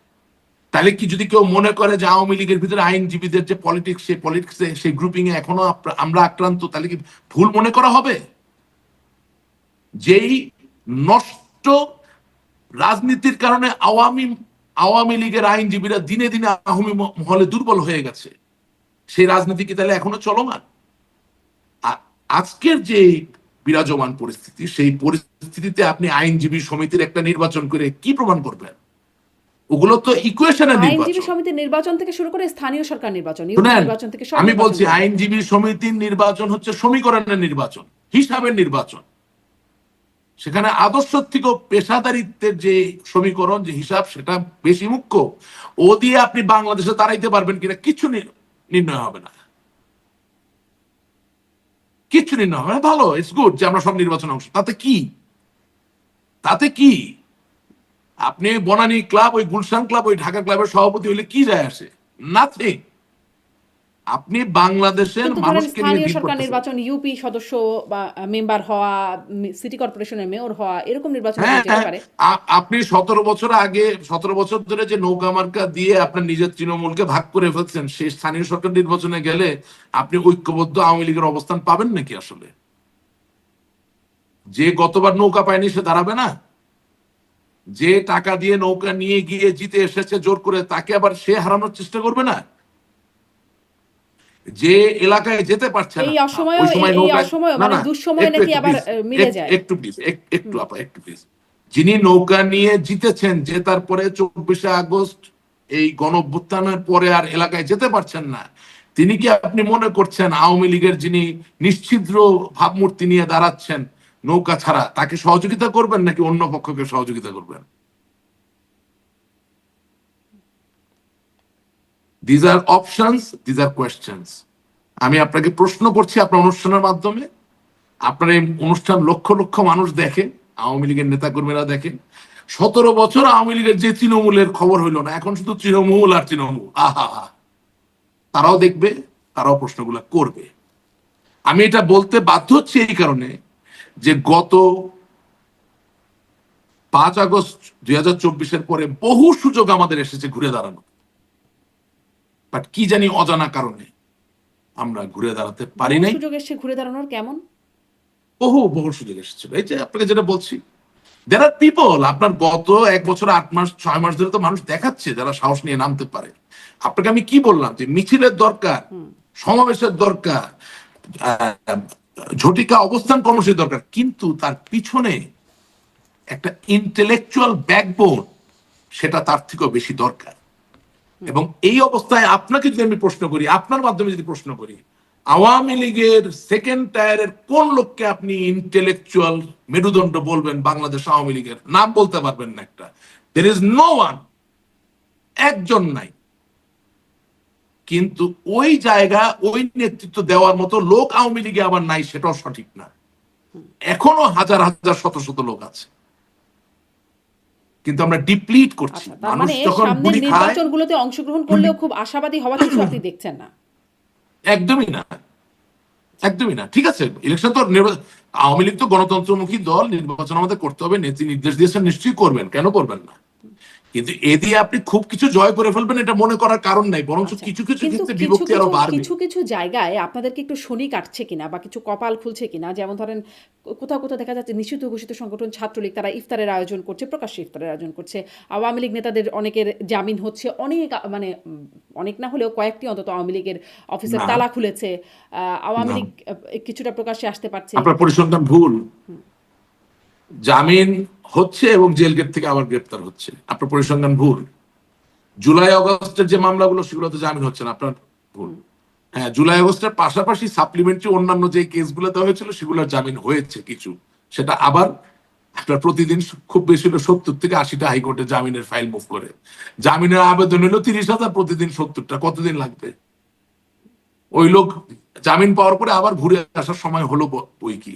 তাহলে কি যদি কেউ মনে করে যে আওয়ামী লীগের ভিতরে আইনজীবীদের যে পলিটিক্স, সেই পলিটিক্সে সেই গ্রুপিং এ এখনো আমরা আক্রান্ত, তাহলে কি ভুল মনে করা হবে? যেই নষ্ট রাজনীতির কারণে আওয়ামী লীগের আইনজীবীরা দিনে দিনে আওয়ামী মহলে দুর্বল হয়ে গেছে, সেই রাজনীতি কি তাহলে এখনো চলমান? আজকের যে বিরাজমান পরিস্থিতি, সেই পরিস্থিতিতে আপনি আইনজীবী সমিতির একটা নির্বাচন করে কি প্রমাণ করবেন? ওগুলো তো ইকুয়েশনের আইনজীবী নির্বাচন। সমিতির নির্বাচন থেকে শুরু করে স্থানীয় সরকার নির্বাচন ইউপি শুনেন, নির্বাচন থেকে সব আমি নির্বাচন বলছি করবে আইনজীবী সমিতির নির্বাচন হচ্ছে সমীকরণের নির্বাচন, হিসাবের নির্বাচন। সেখানে আদর্শ থেকে পেশাদারিত্বের যে সমীকরণ, যে হিসাব, সেটা বেশি মুখ্য। ও দিয়ে আপনি বাংলাদেশে দাঁড়াইতে পারবেন কিনা কিছু নির্ণয় হবে না, কিচ্ছু নির্ণয় হবে না। ভালো, ইটস গুড যে আমরা সব নির্বাচনে অংশ, তাতে কি? তাতে কি? আপনি বনানী ক্লাব, ওই গুলশান ক্লাব, ওই ঢাকা ক্লাবের সভাপতি হলে কি যায় আসে? নাথিং। আপনি বাংলাদেশের কিন্তু ধরেন মানুষকে নিয়ে স্থানীয় ডিল সরকার করতেছেন। নির্বাচন ইউপি সদস্য বা মেম্বার হওয়া সিটি কর্পোরেশনের মেয়র হওয়া এরকম নির্বাচন হ্যাঁ, যেতে পারে আপনি 17 বছর ধরে যে নৌকা মার্কা দিয়ে আপনার নিজের তৃণমূলকে ভাগ করে ফেলছেন, সেই স্থানীয় সরকার নির্বাচনে গেলে আপনি ঐক্যবদ্ধ আওয়ামী লীগের অবস্থান পাবেন নাকি? আসলে যে গতবার নৌকা পায়নি সে দাঁড়াবে না? যে টাকা দিয়ে নৌকা নিয়ে গিয়ে জিতে এসেছে জোর করে, তাকে আবার সে হারানোর চেষ্টা করবে না? যে এলাকায় যেতে পারছে না এই অসময় ওই সময় এই নৌকায়, অসময় না মানে না, দুঃসময় একটু নাকি একটু আবার প্লিজ, মিলে যায় একটু প্লিজ, একটু আপা, একটু প্লিজ। যিনি নৌকা নিয়ে জিতেছেন, যে তারপরে 24শে আগস্ট এই গণঅভ্যুত্থানের পরে আর এলাকায় যেতে পারছেন না, তিনি কি আপনি মনে করছেন আওয়ামী লীগের যিনি নিশ্ছিদ্র ভাবমূর্তি নিয়ে দাঁড়াচ্ছেন নৌকা ছাড়া, তাকে সহযোগিতা করবেন নাকি অন্য পক্ষকে সহযোগিতা করবেন? These are options, these are questions. আমি আপনাকে প্রশ্ন করছি আপনার অনুষ্ঠানের মাধ্যমে। আপনার এই অনুষ্ঠান লক্ষ লক্ষ মানুষ দেখে, আওয়ামী লীগের নেতা কর্মীরা দেখেন। 17 বছর আওয়ামী লীগের যে তৃণমূলের খবর হইল না, এখন শুধু তৃণমূল আর তৃণমূল, আহা, তারাও দেখবে, তারাও প্রশ্নগুলো করবে। আমি এটা বলতে বাধ্য হচ্ছি এই কারণে যে গত 5 আগস্ট 2024-এর পরে বহু সুযোগ আমাদের এসেছে ঘুরে দাঁড়ানো, বাট কি জানি অজানা কারণে আমরা ঘুরে দাঁড়াতে পারি বহু নাই। সুযোগ এসছে ঘুরে দাঁড়ানোর, কেমন? বহু সুযোগ এসেছিল। এই যে আপনাকে যেটা বলছি, দের আর পিপল, আপনার গত 1 বছর 8 মাস 6 মাস ধরে তো মানুষ দেখাচ্ছে যারা সাহস নিয়ে নামতে পারে। আপনাকে আমি কি বললাম যে মিছিলের দরকার, সমাবেশের দরকার, আহ, ঝটিকা অবস্থান কর্মসূচির দরকার, কিন্তু তার পিছনে একটা ইন্টেলেকচুয়াল ব্যাকবোন, সেটা তার থেকেও বেশি দরকার। এবং এই অবস্থায় আপনাকে যদি আমি প্রশ্ন করি, আপনার মাধ্যমে যদি প্রশ্ন করি, আওয়ামী লীগের সেকেন্ড টায়ারের কোন লোককে আপনি ইন্টেলেকচুয়াল মেরুদণ্ড বলবেন বাংলাদেশ আওয়ামী লীগের? নাম বলতে পারবেন না একটা। দের ইজ নো ওয়ান, একজন নাই। কিন্তু ওই জায়গা, ওই নেতৃত্ব দেওয়ার মতো লোক আওয়ামী লীগে আবার নাই, সেটাও সঠিক না। এখনো হাজার হাজার শত শত লোক আছে, কিন্তু আমরা ডিপ্লিট করছি। আচ্ছা, তার মানুষ মানে যখন সামনের গুলি খায়, নির্বাচনগুলোতে অংশগ্রহণ করলেও খুব আশাবাদী হওয়া কিছু আপনি দেখছেন না? একদমই না, একদমই না। ঠিক আছে, ইলেকশন তো আওয়ামী লীগ তো গণতন্ত্রমুখী দল, নির্বাচন আমাদের করতে হবে, নেত্রী নির্দেশ দিয়েছেন, নিশ্চয়ই করবেন, কেন করবেন না? কিন্তু এ দিয়ে আপনি খুব কিছু জয় করে ফেলবেন এটা মনে করার কারণ নাই, বরঞ্চ আচ্ছা, কিছু কিছু কিন্তু ক্ষেত্রে কিছু বিভক্তি কিছু আরো বাড়বে। কিছু কিছু জায়গায় আপনাদেরকে একটু শনি কাটছে কিনা বা কিছু কপাল খুলছে কিনা, যেমন ধরেন কোথাও কোথাও দেখা যাচ্ছে নিষিদ্ধ ঘোষিত সংগঠন ছাত্রলীগ তারা ইফতারের আয়োজন করছে, প্রকাশ্যে ইফতারের আয়োজন করছে। আওয়ামী লীগ নেতাদের অনেকের জামিন হচ্ছে, অনেক মানে অনেক না হলেও কয়েকটি অন্তত আওয়ামী লীগের অফিসের না, তালা খুলেছে। আওয়ামী না, লীগ কিছুটা প্রকাশ্যে আসতে পারছে। আপনার পরিসংখ্যান ভুল। জামিন হচ্ছে এবং জেল গেট থেকে আবার গ্রেপ্তার হচ্ছে, আপনার পরিসংখ্যান ভুল। জুলাই আগস্টের যে মামলাগুলো, সেগুলোতে জামিন হচ্ছে না, আপনার ভুল। হ্যাঁ, জুলাই আগস্টের পাশাপাশি সাপ্লিমেন্টারি অন্যান্য যে কেসগুলো দেওয়া হয়েছিল সেগুলোর জামিন হয়েছে কিছু। সেটা আবার আপনার প্রতিদিন খুব বেশি হলো 70 থেকে 80টা হাইকোর্টে জামিনের ফাইল মুভ করে। জামিনের আবেদন হলো 30,000, প্রতিদিন 70টা, কতদিন লাগবে? ওই লোক জামিন পাওয়ার পরে আবার ঘুরে আসার সময় হলো বই কি?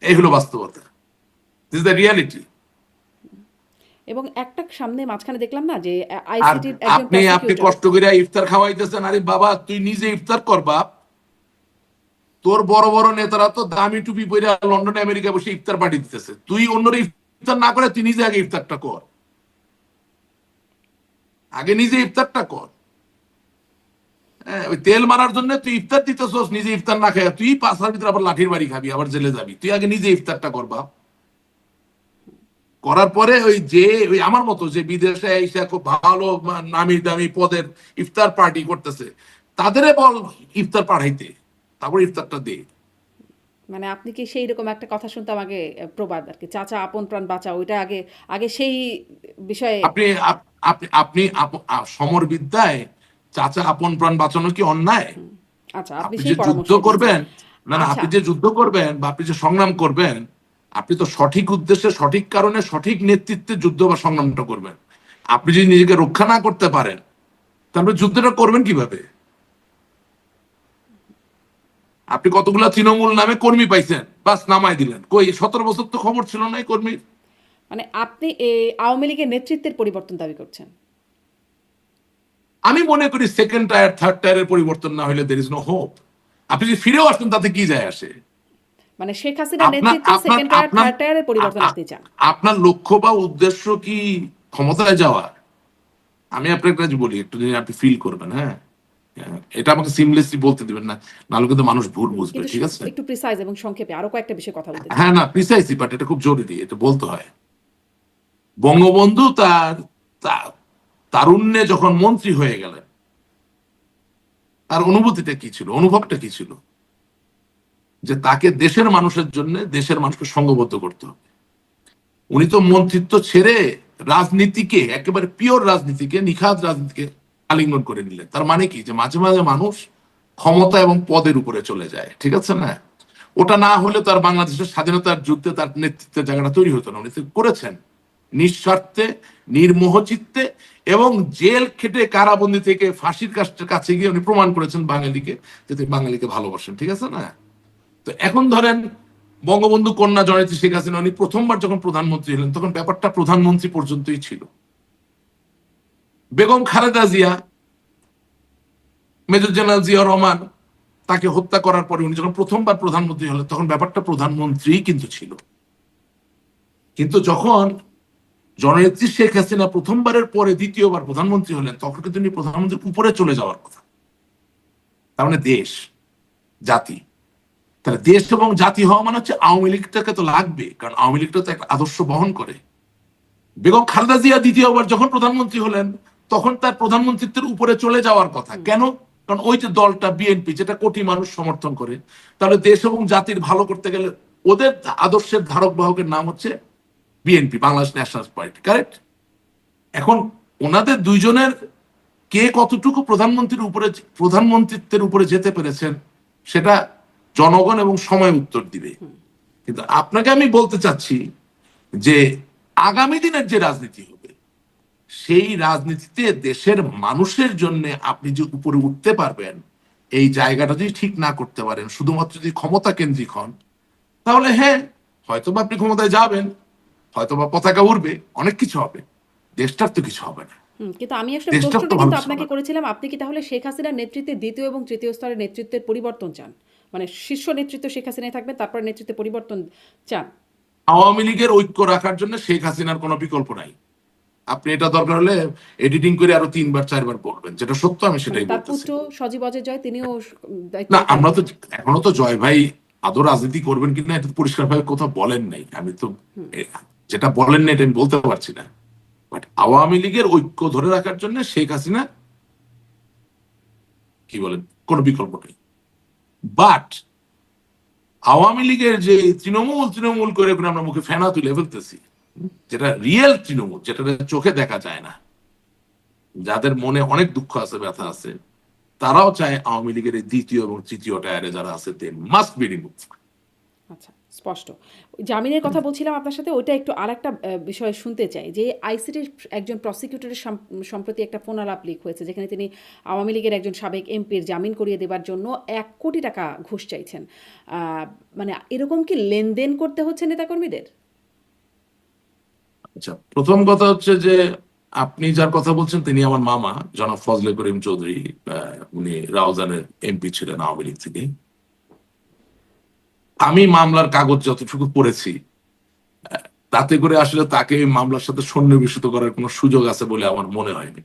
এই হলো বাস্তবতা, দিস ইজ দ্য রিয়ালিটি। এবং একটা সামনে মাঝখানে দেখলাম না যে আর আইসিটির একজন আপনি আপনি প্রসিকিউটর। কষ্ট করে ইফতার খাওয়াইতেছেন, আরে বাবা তুই নিজে ইফতার কর বাপ। তোর বড় বড় নেতারা তো দামি টুপি পরে লন্ডনে আমেরিকা বসে ইফতার পার্টি দিতেছে, তুই অন্যরা ইফতার না করে তুই নিজে আগে ইফতারটা কর, আগে নিজে ইফতারটা কর। হ্যাঁ, ওই তেল মারার জন্য তুই ইফতার দিতেছস, নিজে ইফতার না খাই তুই 5টার ভিতরে আবার লাঠির বাড়ি খাবি, আবার জেলে যাবি। তুই আগে নিজে ইফতারটা কর বাপ। করার পরে ওই আমার মতো যে বিদেশে এসে খুব ভালো নামি দামি পদের ইফতার পার্টি করতেছে, তাদের বল ইফতার পাঠাইতে, তারপর ইফতারটা দে। মানে আপনি কি সেই রকম একটা কথা শুনতাম আগে, প্রবাদ আর কি, চাচা আপন প্রাণ বাঁচা, ওইটা আগে আগে সেই বিষয়ে। আপনি আপনি আপনি সমর বিদ্যায় চাচা আপন প্রাণ বাঁচানো কি অন্যায়? আচ্ছা, আপনি আপনি সেই যে যুদ্ধ পরামর্শই দিচ্ছেন। করবেন, না না, আচ্ছা, আপনি যে যুদ্ধ করবেন বা আপনি যে সংগ্রাম করবেন, আপনি তো সঠিক উদ্দেশ্যে, সঠিক কারণে, সঠিক নেতৃত্বে যুদ্ধ বা সংগ্রামটা করবেন। আপনি যদি নিজেকে রক্ষা না করতে পারেন, তারপরে যুদ্ধটা করবেন কিভাবে? আপনি কতগুলা তৃণমূল নামে কর্মী পাইছেন, বাস নামাই দিলেন, কই 17 বছর তো খবর ছিল না এই কর্মীর। মানে আপনি আওয়ামী লীগের নেতৃত্বের পরিবর্তন দাবি করছেন? আমি মনে করি সেকেন্ড টায়ার থার্ড টায়ারের পরিবর্তন না হলে দের ইজ নো হোপ। আপনি যদি ফিরেও আসেন তাতে কি যায় আসে? মানে শেখ হাসিনার আপনার নেতৃত্বে আপনার সেকেন্ড টায়ার আপনার থার্ড টায়ারের পরিবর্তন আপনি চান? আপনার লক্ষ্য বা উদ্দেশ্য কি ক্ষমতায় যাওয়া? আমি আপনাকে কাছে বলি, একটু যদি আপনি ফিল করবেন, হ্যাঁ, এটা আমাকে সিমলেসলি বলতে দিবেন না, নাহলে কিন্তু মানুষ ভুল বুঝবে, কিন্তু ঠিক আছে? একটু প্রিসাইজ এবং সংক্ষেপে আরো কয়েকটা বিষয়ে কথা বলতে চাই। হ্যাঁ, না প্রিসাইসলি, বাট এটা খুব জরুরি, এটা বলতে হয়। বঙ্গবন্ধু তারুণ্যে যখন মন্ত্রী হয়ে গেলেন, তার অনুভূতিটা কি ছিল, অনুভবটা কি ছিল? যে তাকে দেশের মানুষের জন্য, দেশের মানুষকে সংঘবদ্ধ করতে হবে। উনি তো মন্ত্রিত্ব ছেড়ে রাজনীতিকে, একেবারে পিওর রাজনীতিকে, নিখাত রাজনীতিকে আলিঙ্গন করে নিলেন। তার মানে কি, যে মাঝে মাঝে মানুষ ক্ষমতা এবং পদের উপরে চলে যায়, ঠিক আছে না? ওটা না হলে তার বাংলাদেশের স্বাধীনতার যুদ্ধে তার নেতৃত্বের জায়গাটা তৈরি হতো না। উনি করেছেন নিঃস্বার্থে, নির্মোহ চিত্তে, এবং জেল খেটে কারাবন্দি থেকে ফাঁসির কাছে গিয়ে উনি প্রমাণ করেছেন বাঙালিকে যে তিনি বাঙালিকে ভালোবাসেন, ঠিক আছে না? তো এখন ধরেন বঙ্গবন্ধু কন্যা জননেত্রী শেখ হাসিনা, উনি প্রথমবার যখন প্রধানমন্ত্রী হলেন তখন ব্যাপারটা প্রধানমন্ত্রী পর্যন্তই ছিল। বেগম খালেদা জিয়া, মেজর জেনারেল জিয়া রহমান, তাকে হত্যা করার পরে উনি যখন প্রথমবার প্রধানমন্ত্রী হলেন তখন ব্যাপারটা প্রধানমন্ত্রী কিন্তু ছিল। কিন্তু যখন জননেত্রী শেখ হাসিনা প্রথমবারের পরে দ্বিতীয়বার প্রধানমন্ত্রী হলেন, তখন কিন্তু উনি প্রধানমন্ত্রীর উপরে চলে যাওয়ার কথা। তার মানে দেশ, জাতি। তাহলে দেশ এবং জাতি হওয়া মানে হচ্ছে আওয়ামী লীগটাকে তো লাগবে, কারণ আওয়ামী লীগটা তো একটা আদর্শ বহন করে। বেগম খালেদা জিয়া দ্বিতীয়বার যখন প্রধানমন্ত্রী হলেন, তখন তার প্রধানমন্ত্রিত্বের উপরে চলে যাওয়ার কথা। কেন? কারণ ওই যে দলটা বিএনপি, যেটা কোটি মানুষ সমর্থন করে, তাহলে দেশ এবং জাতির ভালো করতে গেলে ওদের আদর্শের ধারক বাহকের নাম হচ্ছে BNP, Bangladesh national party, correct? এখন ওনাদের দুইজনের কে কতটুকু প্রধানমন্ত্রিত্বের উপরে যেতে পেরেছেন, সেটা জনগণ এবং সময় উত্তর দিবে। কিন্তু আপনাকে আমি বলতে চাচ্ছি যে আগামী দিনের যে রাজনীতি হবে, সেই রাজনীতিতে দেশের মানুষের জন্য আপনি যে উপরে উঠতে পারবেন, এই জায়গাটা যদি ঠিক না করতে পারেন, শুধুমাত্র যদি ক্ষমতা কেন্দ্রিক হন, তাহলে হ্যাঁ, হয়তোবা আপনি ক্ষমতায় যাবেন, হয়তোবা পতাকা উড়বে, অনেক কিছু হবে, দেশটার তো কিছু হবে না। কিন্তু আমি আসলে দেশটার তো প্রশ্নটা ভালো কিন্তু কিছু হবে আপনাকে না। করেছিলাম, আপনি কি তাহলে শেখ হাসিনার নেতৃত্বে দ্বিতীয় এবং তৃতীয় স্তরের নেতৃত্বের পরিবর্তন চান? মানে শীর্ষ নেতৃত্ব শেখ হাসিনায় থাকবে, তারপর নেতৃত্বে পরিবর্তন চান? আওয়ামী লীগের ঐক্য রাখার জন্য শেখ হাসিনার কোনো বিকল্প নাই। আপনি এটা দরকার হলে এডিটিং করে আরো 3-4 বার বলবেন, যেটা সত্য আমি মানে সেটাই তার বলতেছি। পুত্র সজীব অজয় জয় তিনিও না, দায়িত্বে আমরা থাকবেন? তো এখনো তো জয় ভাই আদৌ রাজনীতি করবেন কিনা এটা তো পরিষ্কার ভাবে কোথাও বলেন নাই। আমি তো যেটা বলেন না এটা আমি বলতে পারছি না। বাট আওয়ামী লীগের ঐক্য ধরে রাখার জন্য শেখ হাসিনা কি বলেন, কোনো বিকল্প নেই। বাট আওয়ামী লীগের যে তৃণমূল তৃণমূল করে করে আমরা মুখে ফেনা তুলে ফেলতেছি, যেটা রিয়েল তৃণমূল, যেটা চোখে দেখা যায় না, যাদের মনে অনেক দুঃখ আছে, ব্যথা আছে, তারাও চায় আওয়ামী লীগের এই দ্বিতীয় এবং তৃতীয় টায়ারে যারা আছে দে মাস্ট বি রিমুভ। আচ্ছা, স্পষ্ট। ওই জামিনের কথা বলছিলাম আপনার সাথে, ওইটা একটু আরেকটা বিষয় শুনতে চাই যে আইসিটির একজন প্রসিকিউটরের সম্প্রতি একটা ফোনালাপ লিক হয়েছে, যেখানে তিনি আওয়ামী লীগের একজন সাবেক এমপির জামিন করিয়ে দেবার জন্য 1 কোটি টাকা ঘুষ চাইছেন। মানে এরকম কি লেনদেন করতে হচ্ছে নেতাকর্মীদের? আচ্ছা, প্রথম কথা হচ্ছে যে আপনি যার কথা বলছেন তিনি আমার মামা, জনাব ফজলে করিম চৌধুরী। উনি রাউজানের এমপি ছিলেন আওয়ামী লীগ থেকে। আমি মামলার কাগজ যতটুকু পড়েছি, তাতে করে আসলে তাকে এই মামলার সাথে সন্নিবেশিত করার কোনো সুযোগ আছে বলে আমার মনে হয়নি।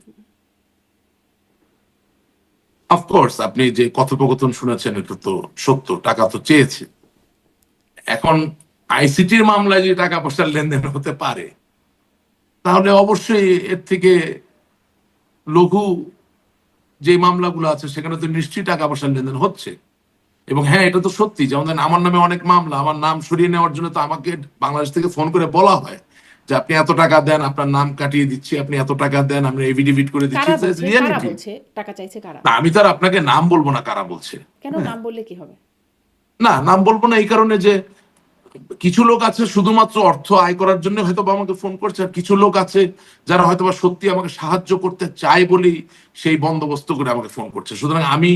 অফকোর্স আপনি যে কথোপকথন শুনেছেন এটা তো সত্য, টাকা তো চেয়েছে। এখন আইসিটির মামলায় যে টাকা পয়সার লেনদেন হতে পারে, তাহলে অবশ্যই এর থেকে লঘু যে মামলাগুলো আছে সেখানে তো নিশ্চয়ই টাকা পয়সার লেনদেন হচ্ছে। এবং হ্যাঁ, এটা তো সত্যি, যেমন ধরেন আমার নামে অনেক মামলা, আমার নাম সরিয়ে নেওয়ার জন্য তো আমাকে বাংলাদেশ থেকে ফোন করে বলা হয় যে আপনি এত টাকা দেন, আপনার নাম কাটিয়ে দিচ্ছি, আপনি এত টাকা দেন, আমরা এভিডেভিট করে দিচ্ছি। কারা রিয়েলিটি। বলছে টাকা চাইছে কারা? না, আমি তার আপনাকে নাম বলবো না কারা বলছে। কেন, হ্যাঁ, নাম বললে কি হবে? না, নাম বলবো না এই কারণে যে কিছু লোক আছে শুধুমাত্র অর্থ আয় করার জন্য হয়তো আমাকে ফোন করছে, আর কিছু লোক আছে যারা হয়তো সত্যি আমাকে সাহায্য করতে চায় বলেই সেই বন্দোবস্ত করে আমাকে ফোন করছে। সুতরাং আমি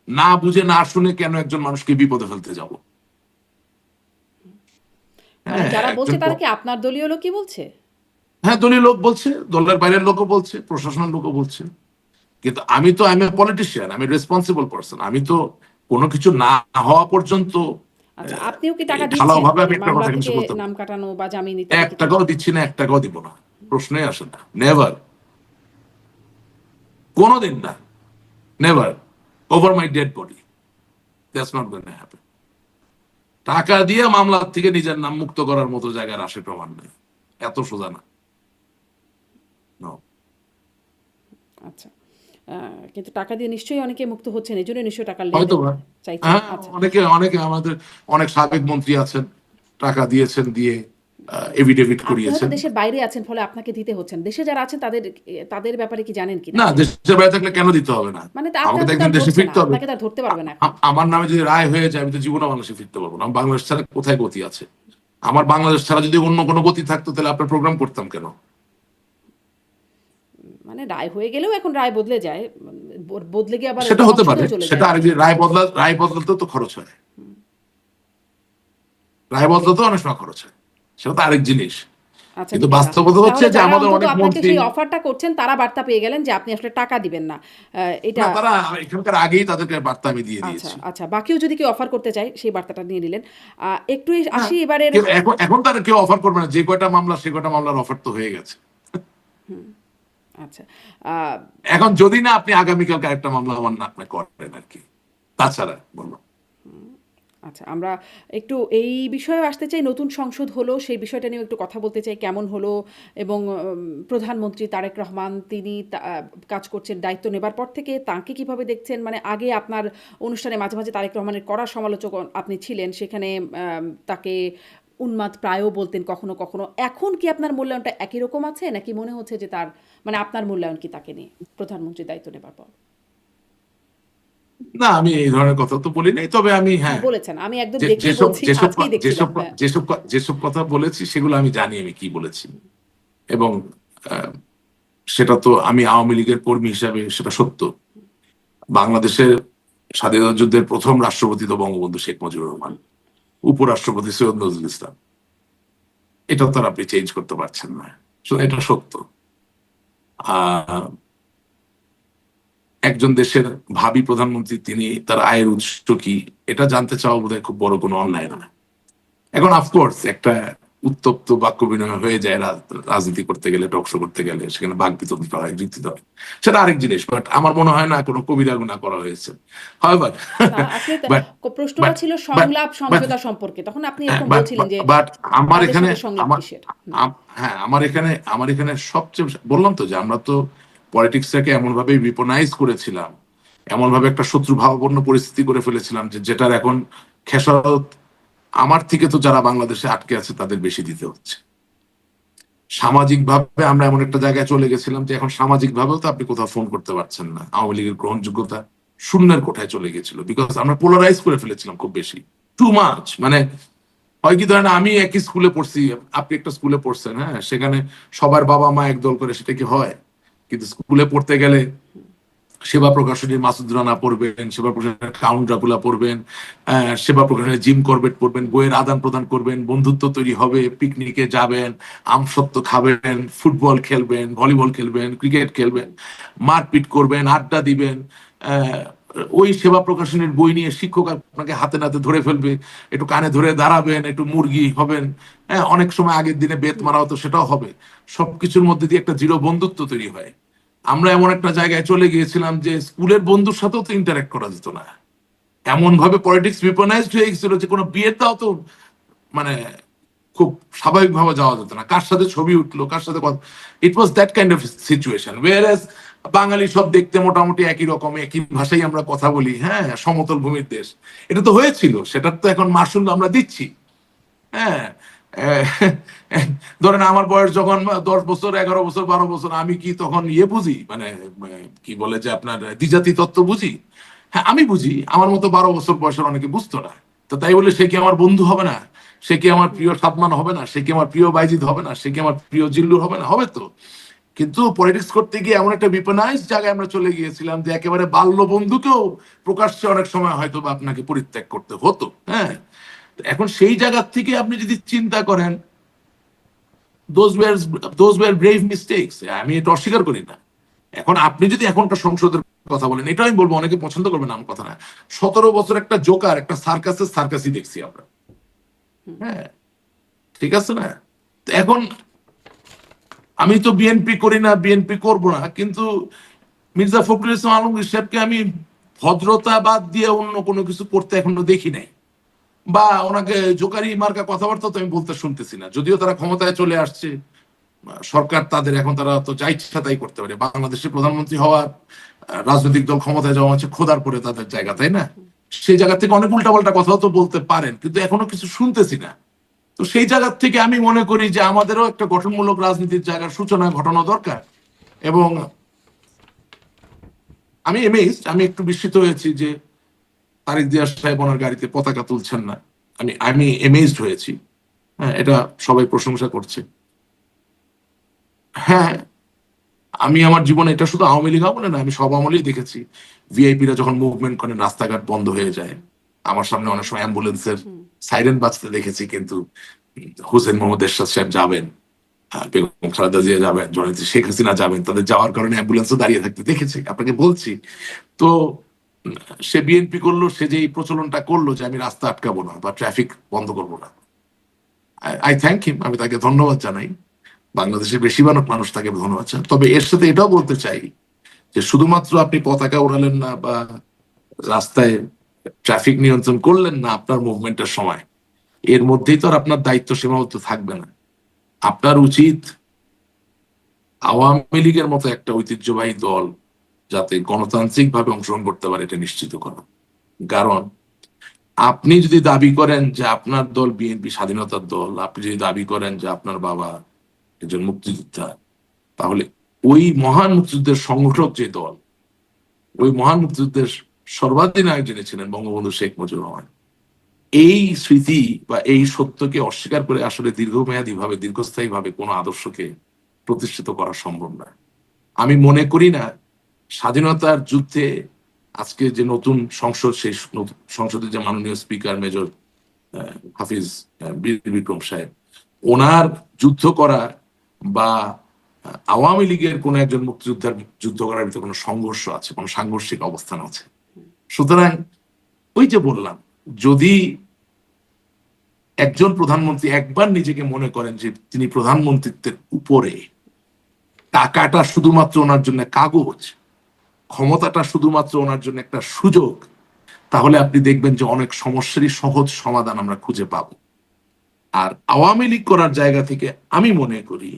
না বুঝে না শুনে কেন একজন মানুষকে বিপদে ফেলতে যাব? মানে হ্যাঁ, যারা বলছে একজন তারা কি আপনার দলীয় লোকই বলছে? হ্যাঁ, দলীয় লোক বলছে, দলের বাইরের লোকও বলছে, প্রশাসনের লোকও বলছে। কিন্তু আমি তো আই এম এ পলিটিশিয়ান, আমি রেসপন্সিবল পারসন। আমি তো কোনো কিছু না হওয়া পর্যন্ত আচ্ছা, আপনিও কি এই টাকা ঢালাও দিচ্ছেন ভাবে আমি মানে একটা মামলা কথা কিছু থেকে বলতে নাম পারবো না। কাটানো বা জামিন ইত্যাদি এক কিছু? টাকাও দিচ্ছি না, 1 টাকাও দিব না, প্রশ্নই আসে না। নেভার, কোনোদিন না, never, over my dead body, that's not going to happen. টাকা দিয়ে মামলা থেকে নিজের নাম মুক্ত করার মতো জায়গার আসে প্রমাণ নেই, এত সোজা না। No. আচ্ছা, কিন্তু টাকা দিয়ে নিশ্চয়ই অনেকে মুক্ত হচ্ছেন, এই জন্য নিশ্চয়ই টাকার হয়তো লেনদেন বা, চাইছেন। হ্যাঁ, আচ্ছা, অনেকে অনেকে আমাদের অনেক সাবেক মন্ত্রী আছেন, টাকা দিয়েছেন, দিয়ে এভিডেভিট আপনি হয়তো করিয়েছেন। দেশের বাইরে আছেন, ফলে আপনাকে দিতে হচ্ছেন। দেশে যারা আছেন তাদের তাদের ব্যাপারে কি জানেন কিনা না, যে দেশের বাইরে থাকলে কেন দিতে হবে না? মানে আমাকে আপনার তো তো একদিন তার দেশে ধরছে না, ফিরতে হবে। আপনাকে তার ধরতে পারবে না এখন। আমার নামে যদি রায় হয়ে যায় আমি তো জীবনে বাংলাদেশে ফিরতে পারবো না। আমার বাংলাদেশ ছাড়া কোথায় গতি আছে? আমার বাংলাদেশ ছাড়া যদি অন্য কোনো গতি থাকতো তাহলে আপনার প্রোগ্রাম করতাম কেন? মানে রায় হয়ে গেলেও এখন রায় বদলে যায়, বদলে গিয়ে আবার সেটা হতে পারে, সংসদেও চলে সেটা যায়। আরেক রায় বদলাতেও তো খরচ হয়, রায় বদলাতেও অনেক সময় খরচ হয়, সেটা তো আরেক জিনিস। আচ্ছা, কিন্তু ঠিক আছে। বাস্তবতা হচ্ছে তাহলে যে যারা আমাদের অন্তত অনেক আপনাকে মন্ত্রী, সেই অফারটা করছেন তারা বার্তা পেয়ে গেলেন যে আপনি আসলে টাকা দিবেন না। এটা না, তারা এখানকার আগেই তাদেরকে বার্তা আমি দিয়ে আচ্ছা, দিয়েছি। আচ্ছা। বাকিও যদি কেউ অফার করতে চায় সেই বার্তাটা নিয়ে নিলেন। একটু না, আসি এবারের। এখন এখন তারা কেউ অফার করবে না, যে কয়টা মামলা সে কয়টা মামলার অফার তো হয়ে গেছে। আচ্ছা, আ এখন যদি না আপনি আগামীকালকে একটা মামলা আমার নামে করেন আর কি, তাছাড়া বলো। আচ্ছা, আমরা একটু এই বিষয়ে আসতে চাই। নতুন সংসদ হলো, সেই বিষয়টা নিয়েও একটু কথা বলতে চাই। কেমন হলো এবং প্রধানমন্ত্রী তারেক রহমান তিনি কাজ করছেন দায়িত্ব নেবার পর থেকে তাঁকে কিভাবে দেখছেন? মানে আগে আপনার অনুষ্ঠানে মাঝে, মাঝে তারেক রহমানের কড়া সমালোচক আপনি ছিলেন। সেখানে তাকে উন্মাদ প্রায়ও বলতেন কখনো, কখনো। এখন কি আপনার মূল্যায়নটা একই রকম আছে? নাকি মনে হচ্ছে যে তার মানে আপনার মূল্যায়ন কি তাকে নিয়ে প্রধানমন্ত্রীর দায়িত্ব নেবার পর? না, আমি এই ধরনের কথা তো বলি নাই, তবে আমি হ্যাঁ, হ্যাঁ, বলেছেন। আমি একদম যে দেখেই যেসব বলছি। যেসব আজকেই দেখছিলাম। যেসব হ্যাঁ। যেসব যেসব কথা বলেছি সেগুলো আমি জানি আমি কি বলেছি। এবং আহ, সেটা তো আমি আওয়ামী লীগের কর্মী হিসাবে সেটা সত্য। বাংলাদেশের স্বাধীনতা যুদ্ধের প্রথম রাষ্ট্রপতি তো বঙ্গবন্ধু শেখ মুজিবুর রহমান, উপরাষ্ট্রপতি সৈয়দ নজরুল ইসলাম। এটা তো আর আপনি চেঞ্জ করতে পারছেন না, এটা সত্য। আহ একজন দেশের ভাবি প্রধানমন্ত্রী, তিনি তার আয়ের উৎস কি এটা জানতে চাওয়া বোধহয় খুব বড় কোনো অন্যায় না। এখন অফকোর্স একটা উত্তপ্ত বাক্য বিনিময় হয়ে যায় রাজনীতি করতে গেলে, টকশো করতে গেলে, সেখানে বাক বিতর্কিত হয়, যুক্তি হয়, সেটা আরেক জিনিস। বাট আমার মনে হয় না কোনো কবিরা গুনাহ করা হয়েছে। হাউএভার, না, আসলে বাট প্রশ্নটা বাট ছিল বাট সংলাপ বাট সমঝোতা সম্পর্কে। তখন আপনি এরকম বাট বলছিলেন যে বাট আমার তাদের এখানে সাথে সংলাপ আমার কিসের? হুম। হ্যাঁ, আমার এখানে সবচেয়ে বললাম তো যে আমরা তো পলিটিক্সটাকে এমন ভাবে বিপনাইজ করেছিলাম, এমন ভাবে একটা শত্রু ভাবাপন্ন পরিস্থিতি করে ফেলেছিলাম যে যেটার এখন খেসারত আমার থেকে তো যারা বাংলাদেশে আটকে আছে তাদের বেশি দিতে হচ্ছে। সামাজিক ভাবে আমরা এমন একটা জায়গায় চলে গেছিলাম যে এখন সামাজিক ভাবেও তো আপনি কোথাও ফোন করতে পারছেন না। আওয়ামী লীগের গ্রহণযোগ্যতা শূন্যের কোঠায় চলে গেছিল, বিকজ আমরা পোলারাইজ করে ফেলেছিলাম খুব বেশি, টু মাচ। মানে হয় কি, ধরেন আমি একই স্কুলে পড়ছি, আপনি একটা স্কুলে পড়ছেন, হ্যাঁ, সেখানে সবার বাবা মা একদল করে, সেটা কি হয়? কিন্তু স্কুলে পড়তে গেলে সেবা প্রকাশনীর মাসুদ রানা পড়বেন, সেবা প্রকাশনের কাউন্ট ড্রাকুলা পড়বেন, সেবা প্রকাশনের জিম করবেট পড়বেন, বইয়ের আদান প্রদান করবেন, বন্ধুত্ব তৈরি হবে, পিকনিকে যাবেন, আমসত্ত্ব খাবেন, ফুটবল খেলবেন, ভলিবল খেলবেন, ক্রিকেট খেলবেন, মারপিট করবেন, আড্ডা দিবেন। আহ, ওই সেবা প্রকাশনের বই নিয়ে শিক্ষক আপনাকে হাতে নাতে ধরে ফেলবে, একটু কানে ধরে দাঁড়াবেন, একটু মুরগি হবেন, হ্যাঁ, অনেক সময় আগের দিনে বেত মারা হতো, সেটাও হবে। সবকিছুর মধ্যে দিয়ে একটা দৃঢ় বন্ধুত্ব তৈরি হয়। আমরা এমন একটা জায়গায় চলে গিয়েছিলাম যে স্কুলের বন্ধুর সাথেও তো ইন্টারেক্ট করা যেত না। এমন ভাবে পলিটিক্স বিপনাইজড হয়ে গেছিল যে কোনো বিয়েটাও তো মানে খুব স্বাভাবিকভাবে যাওয়া যেত না, কার সাথে ছবি উঠলো, কার সাথে কথা। It was that kind of situation, where Bangali সব দেখতে মোটামুটি একই রকম, একই ভাষায় আমরা কথা বলি, হ্যাঁ, সমতল ভূমির দেশ। এটা তো হয়েছিল, সেটার তো এখন মাসুল আমরা দিচ্ছি। হ্যাঁ, ধরেন আমার বয়স যখন 10 বছর, 11 বছর, 12 বছর, আমি কি তখন ইয়ে বুঝি, মানে কি বলে যে আপনার দ্বিজাতি তত্ত্ব বুঝি? হ্যাঁ, আমি বুঝি। আমার মতো 12 বছর বয়সের অনেকে বুঝতো না। তো তাই বলে সে কি আমার বন্ধু হবে না? সে কি আমার প্রিয় সাদমান হবে না? সে কি আমার প্রিয় বাইজিদ হবে না? সে কি আমার প্রিয় জিল্লুর হবে না? হবে তো। কিন্তু পলিটিক্স করতে গিয়ে এমন একটা বিপনাইজ জায়গায় আমরা চলে গিয়েছিলাম যে একেবারে বাল্য বন্ধুকেও প্রকাশ্যে অনেক সময় হয়তো বা আপনাকে পরিত্যাগ করতে হতো। হ্যাঁ, এখন সেই জায়গা থেকে আপনি যদি চিন্তা করেন, দোজ ওয়ার ব্রেভ মিস্টেকস, আমি এটা অস্বীকার করি না। এখন আপনি যদি এখনকার সংসদের কথা বলেন, এটা আমি বলবো, অনেকে পছন্দ করবে না আমার কথা না, 17 বছর একটা জোকার, একটা সার্কাসই দেখছি আমরা। হ্যাঁ, ঠিক আছে না? তো এখন আমি তো বিএনপি করি না, বিএনপি করব না, কিন্তু মির্জা ফখরুল ইসলাম আলমগীর সাহেবকে আমি ভদ্রতা বাদ দিয়ে অন্য কোনো কিছু করতে এখনো দেখি নাই। বা ওনাকে জোকারি মার্কা কথাবার্তা তো আমি বলতে শুনতেছি না, যদিও তারা ক্ষমতায় চলে আসছে, সরকার তাদের, এখন তারা তো যা ইচ্ছা তাই করতে পারে। বাংলাদেশের প্রধানমন্ত্রী হওয়া, রাজনৈতিক দল ক্ষমতায় যাওয়া হচ্ছে খোদার পরে তাদের জায়গা, তাই না? সেই জায়গা থেকে অনেক উল্টাপাল্টা কথাও তো বলতে পারেন, কিন্তু এখনো কিছু শুনতেছি না। তো সেই জায়গা থেকে আমি মনে করি যে আমাদেরও একটা গঠনমূলক রাজনীতির জায়গার সূচনা ঘটানো দরকার। এবং আমি একটু বিস্মিত হয়েছি যে তারিক জিয়া সাহেব ওনার গাড়িতে পতাকা তুলছেন না। আমি এমেজড হয়েছি। হ্যাঁ, এটা সবাই প্রশংসা করছে। হ্যাঁ, আমি আমার জীবনে এটা শুধু আওয়ামী লীগ বলে না, আমি সব আমলেই দেখেছি ভিআইপিরা যখন মুভমেন্ট করেন রাস্তাঘাট বন্ধ হয়ে যায়। আমার সামনে অনেক সময় অ্যাম্বুলেন্সের সাইরেন বাজতে দেখেছি, কিন্তু হোসেন মোহাম্মদ এরশাদ সাহেব যাবেন, বেগম খালেদা জিয়া যাবেন, জননেত্রী শেখ হাসিনা যাবেন, তাদের যাওয়ার কারণে অ্যাম্বুলেন্সও দাঁড়িয়ে থাকতে দেখেছি, আপনাকে বলছি। তো সে বিএনপি করলো, সে যে এই প্রচলনটা করলো যে আমি রাস্তা আটকাবো না বা ট্রাফিক বন্ধ করবো না, আই থ্যাংক হিম, আমি তাকে ধন্যবাদ জানাই। বাংলাদেশের বেশিরভাগ মানুষ তাকে ধন্যবাদ জানায়। তবে এর সাথে এটাও বলতে চাই যে শুধুমাত্র আপনি পতাকা উড়ালেন না বা রাস্তায় ট্রাফিক নিয়ন্ত্রণ করলেন না আপনার মুভমেন্টের সময়, এর মধ্যেই তো আর আপনার দায়িত্ব সীমাবদ্ধ থাকবে না। আপনার উচিত আওয়ামী লীগের মতো একটা ঐতিহ্যবাহী দল যাতে গণতান্ত্রিক ভাবে অংশগ্রহণ করতে পারে এটা নিশ্চিত করা। কারণ আপনি যদি দাবি করেন যে আপনার দল বিএনপি স্বাধীনতার দল, আপনি যদি দাবি করেন যে আপনার বাবা একজন মুক্তিযোদ্ধা, তাহলে ওই মহান মুক্তিযুদ্ধের সংগঠক যে দল, ওই মহান মুক্তিযুদ্ধের সর্বাধিনায়ক যিনি ছিলেন বঙ্গবন্ধু শেখ মুজিবুর রহমান, এই স্মৃতি বা এই সত্যকে অস্বীকার করে আসলে দীর্ঘমেয়াদী ভাবে দীর্ঘস্থায়ী ভাবে কোনো আদর্শকে প্রতিষ্ঠিত করা সম্ভব না। আমি মনে করি না স্বাধীনতার যুদ্ধে আজকে যে নতুন সংসদ, সেই সংসদের যে মাননীয় স্পিকার মেজর হাফিজ বীর বিক্রম সাহেব, ওনার যুদ্ধ করা বা আওয়ামী লীগের কোন একজন মুক্তিযোদ্ধার যুদ্ধ করার ভিতরে কোনো সংঘর্ষ আছে, কোনো সাংঘর্ষিক অবস্থান আছে। সুতরাং ওই যে বললাম, যদি একজন প্রধানমন্ত্রী একবার নিজেকে মনে করেন যে তিনি প্রধানমন্ত্রিত্বের উপরে, টাকাটা শুধুমাত্র ওনার জন্য কাগজ, ক্ষমতাটা শুধুমাত্র ওনার জন্য একটা সুযোগ, তাহলে আপনি দেখবেন যে অনেক সমস্যারই সহজ সমাধান আমরা খুঁজে পাব। আর আওয়ামী লীগ করার জায়গা থেকে আমি মনে করি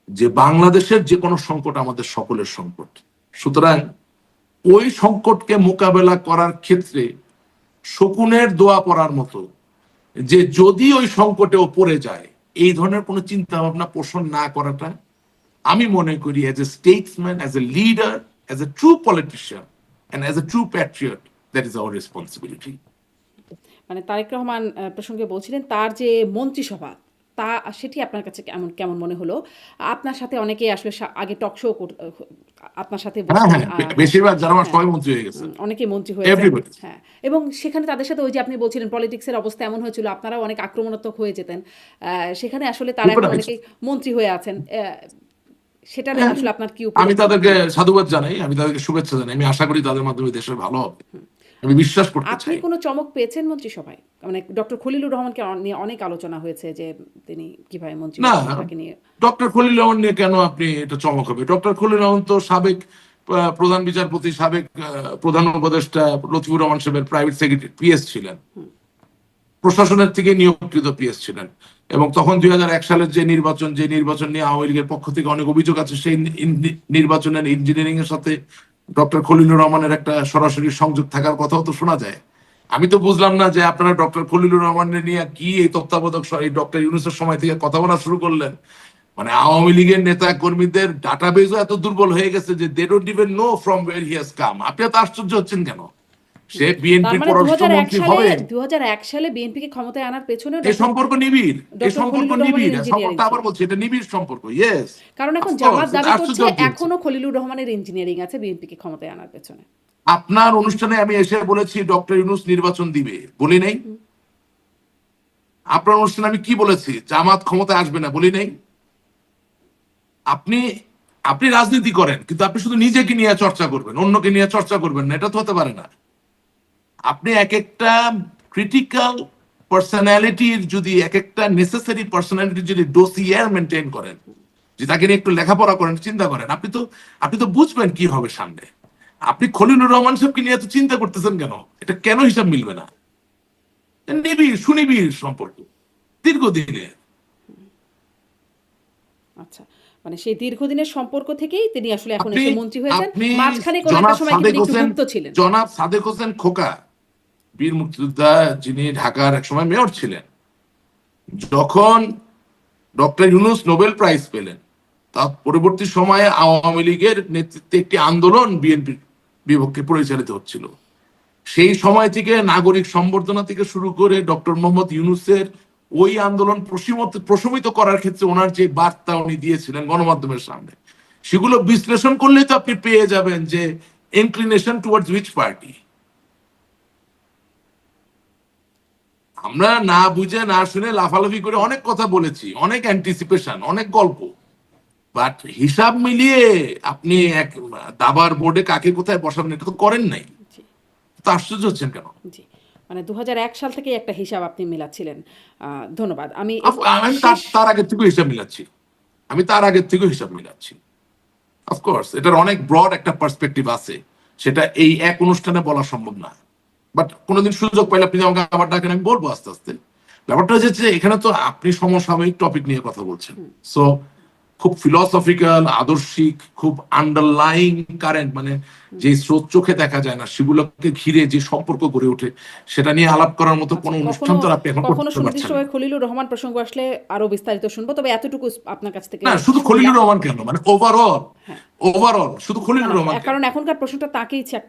যে বাংলাদেশের যে কোনো সংকট আমাদের সকলের সংকট। সুতরাং ওই সংকটকে মোকাবেলা করার ক্ষেত্রে শকুনের দোয়া পড়ার মতো, যে যদি ওই সংকটেও পড়ে যায়, এই ধরনের কোনো চিন্তা ভাবনা পোষণ না করাটা আমি মনে করি as a statesman, as a leader, as a true politician and as a true patriot, that is our responsibility. মানে তারেক রহমান প্রসঙ্গে বলছিলেন তার যে মন্ত্রিসভা, তা সেটি আপনার কাছে কেমন কেমন মনে হলো? আপনার সাথে অনেকে আসলে আগে টক শো আপনার সাথে হ্যাঁ বসতেন, হ্যাঁ, বেশিরভাগ যারা আমার হ্যাঁ, সবাই মন্ত্রী হয়ে গেছে, অনেকেই মন্ত্রী হয়েছেন। এভরিবডি। হ্যাঁ, এবং সেখানে তাদের সাথে ওই যে আপনি বলছিলেন পলিটিক্সের অবস্থা এমন হয়েছিল, আপনারাও অনেক আক্রমণাত্মক হয়ে যেতেন। সেখানে আসলে তারা এখন অনেকেই মন্ত্রী হয়ে আছেন। সেটা নিয়ে আসলে আপনার কি আমি উপলব্ধি? তাদেরকে সাধুবাদ জানাই, আমি তাদেরকে শুভেচ্ছা জানাই। আমি আশা করি তাদের মাধ্যমে দেশের ভালো হবে, আমি বিশ্বাস করতে আপনি চাই। কোনো চমক পেয়েছেন মন্ত্রিসভায়? মানে ডক্টর খলিলুর রহমানকে নিয়ে অনেক আলোচনা হয়েছে যে তিনি কিভাবে মন্ত্রী না, হয়েছেন, তাকে নিয়ে। ডক্টর খলিল রহমান নিয়ে কেন আপনি এটা চমক হবে? ডক্টর খলিল রহমান তো সাবেক প্রধান বিচারপতি, সাবেক প্রধান উপদেষ্টা লতিফুর রহমান সাহেবের প্রাইভেট সেক্রেটারি, পিএস ছিলেন, প্রশাসনের থেকে নিয়োগকৃত পিএস ছিলেন। এবং তখন 2001 সালের যে নির্বাচন নিয়ে আওয়ামী লীগের পক্ষ থেকে অনেক অভিযোগ আছে, সেই নির্বাচনের ইঞ্জিনিয়ারিং এর সাথে ডক্টর খলিলুর রহমানের একটা সরাসরি সংযোগ থাকার কথাও তো শোনা যায়। আমি তো বুঝলাম না যে আপনারা ডক্টর খলিলুর রহমানের নিয়ে কি এই তত্ত্বাবধায়ক ডক্টর ইউনূসের সময় থেকে কথা বলা শুরু করলেন। মানে আওয়ামী লীগের নেতা কর্মীদের ডাটাবেজও এত দুর্বল হয়ে গেছে যে they don't even know from where he has come. আপনি এত আশ্চর্য হচ্ছেন কেন? সে তার বিএনপির মানে পররাষ্ট্রমন্ত্রী হবে। 2001 সালে বিএনপিকে ক্ষমতায় আনার পেছনে এই সম্পর্ক নিবিড়, এই ডক্টর সম্পর্ক খলিলুর রহমানের নিবিড়, ইঞ্জিনিয়ারিং সম্পর্কটা ছিল। আবার বলছি এটা নিবিড় সম্পর্ক। ইয়েস, কারণ এখন জামাত দাবি করছে এখনো খলিলুর রহমানের ইঞ্জিনিয়ারিং আছে বিএনপিকে ক্ষমতায় আনার পেছনে। আপনার অনুষ্ঠানে আমি এসে বলেছি ডক্টর ইউনূস নির্বাচন দিবে, বলি নাই? আপনার অনুষ্ঠানে আমি কি বলেছি? জামাত ক্ষমতায় আসবে না, বলি নাই? আপনি আপনি রাজনীতি করেন, কিন্তু আপনি শুধু নিজেকে নিয়ে চর্চা করবেন, অন্যকে নিয়ে চর্চা করবেন না, এটা তো হতে পারে না। আপনি এক একটা ক্রিটিক্যাল পার্সোনালিটির যদি এক একটা নেসেসারি পার্সোনালিটির যদি ডোসিয়ার মেনটেন করেন, যে তাকে নিয়ে একটু লেখাপড়া করেন, চিন্তা করেন, আপনি তো বুঝবেন কি হবে সামনে। আপনি খলিলুর রহমান সাহেবকে নিয়ে এত চিন্তা করতেছেন কেন? এটা কেন হিসাব মিলবে না? নিবিড় সুনিবিড় সম্পর্ক, দীর্ঘদিনের। আচ্ছা, মানে সেই দীর্ঘদিনের সম্পর্ক থেকেই তিনি আসলে এখন আপনি এসে মন্ত্রী হয়েছেন। আপনি মাঝখানে কোন একটা সময় কিন্তু একটু গুপ্ত ছিলেন। জনাব সাদেক হোসেন খোকা, বীর মুক্তিযোদ্ধা, যিনি ঢাকার এক সময় মেয়র ছিলেন, যখন ডক্টর ইউনূস নোবেল প্রাইজ পেলেন, তার পরবর্তী সময়ে আওয়ামী লীগের নেতৃত্বে একটি আন্দোলন বিএনপির বিপক্ষে পরিচালিত হচ্ছিল। সেই সময় থেকে নাগরিক সম্বর্ধনা থেকে শুরু করে ডক্টর মোহাম্মদ ইউনূসের ওই আন্দোলন প্রশমিত করার ক্ষেত্রে ওনার যে বার্তা উনি দিয়েছিলেন গণমাধ্যমের সামনে, সেগুলো বিশ্লেষণ করলেই তো আপনি পেয়ে যাবেন যে ইনক্লিনেশন টুয়ার্ডস হুইচ পার্টি। আমরা না বুঝে না শুনে লাফালাফি করে অনেক কথা বলেছি, অনেক অ্যান্টিসিপেশন, অনেক গল্প, বাট হিসাব মিলিয়ে আপনি এক দাবার বোর্ডে কাকে কোথায় বসাবেন এটা তো করেন নাই। তো আশ্চর্য হচ্ছেন কেন? জি, মানে 2001 সাল থেকে একটা হিসাব আপনি মিলাচ্ছিলেন। ধন্যবাদ। আমি আমি তার আগের থেকেও হিসাব মিলাচ্ছি, অফকোর্স এটার অনেক ব্রড একটা পার্সপেক্টিভ আছে, সেটা এই এক অনুষ্ঠানে বলা সম্ভব না। বাট কোনোদিন সুযোগ পাইলে আপনি আমাকে আবার ডাকেন, আমি বলবো আস্তে আস্তে। ব্যাপারটা হচ্ছে যে এখানে তো আপনি সমসাময়িক টপিক নিয়ে কথা বলছেন, সো খুব ফিলসফিক্যাল, আদর্শিক, খুব আন্ডারলাইং কারেন্ট, মানে যে স্রোত চোখে দেখা যায় না সেগুলোকে ঘিরে যে সম্পর্ক গড়ে ওঠে, সেটা নিয়ে আলাপ করার মতো কোনো আচ্ছা, অনুষ্ঠান কখনো তো আপনি এখন কখনো করতে পারছেন না। সুনির্দিষ্টভাবে খলিলুর রহমান প্রসঙ্গ আসলে আরো বিস্তারিত শুনবো, তবে এতটুকু আপনার কাছ থেকে না শুধু শুনলাম। খলিলুর রহমান কেন, মানে ওভারঅল, হ্যাঁ, ওভারঅল শুধু না খলিলুর না, রহমান কেন? কারণ এখনকার প্রশ্নটা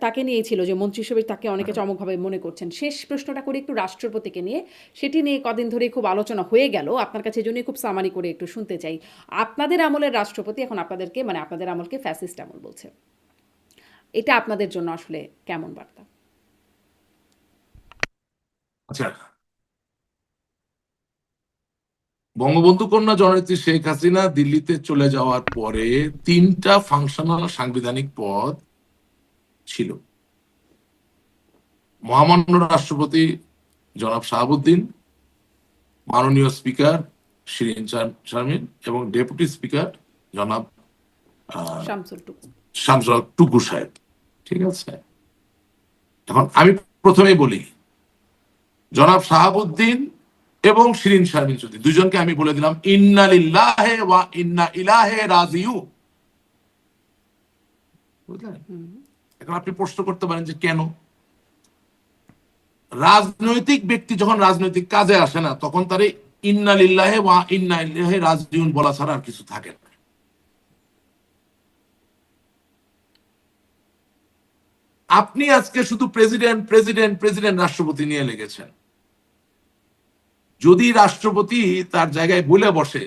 তাকে নিয়েই ছিল, যে মন্ত্রী হিসেবে তাকে অনেকে চমকভাবে মনে করছেন। শেষ প্রশ্নটা করি একটু রাষ্ট্রপতিকে নিয়ে, সেটি নিয়ে কদিন ধরে খুব আলোচনা হয়ে গেল, আপনার কাছে এজন্যই খুব সামারি করে একটু শুনতে চাই। আপনাদের আমলের রাষ্ট্রপতি এখন আপনাদেরকে, মানে আপনাদের আমলকে ফ্যাসিস্ট আমল বলছে, এটা আপনাদের জন্য আসলে কেমন বার্তা? আচ্ছা, বঙ্গবন্ধু কন্যা জননেত্রী শেখ হাসিনা দিল্লিতে চলে যাওয়ার পরে 3টা ফাংশনাল সাংবিধানিক পদ ছিল। মহামান্য রাষ্ট্রপতি জনাব শাহাবুদ্দিন, মাননীয় স্পিকার শিরিন শারমিন এবং ডেপুটি স্পিকার জনাব শামসুল টুকু। শামসুল হক টুকু সাহেব। ঠিক আছে, এখন আমি প্রথমেই বলি, জনাব শাহাবুদ্দিন এবং শিরিন শারমিন চৌধুরী দুজনকে আমি বলে দিলাম ইন্না লিল্লাহি ওয়া ইন্না ইলাইহি রাজিউন। বুঝলেন? এখন আপনি প্রশ্ন করতে পারেন যে কেন? রাজনৈতিক ব্যক্তি যখন রাজনৈতিক কাজে আসে না, তখন তার ইন্না লিল্লাহি ওয়া ইন্না ইলাইহি রাজিউন বলা ছাড়া আর কিছু থাকে না। আপনি আজকে শুধু প্রেসিডেন্ট প্রেসিডেন্ট প্রেসিডেন্ট রাষ্ট্রপতি নিয়ে লেগেছেন। যদি রাষ্ট্রপতি তার জায়গায় বলে বসে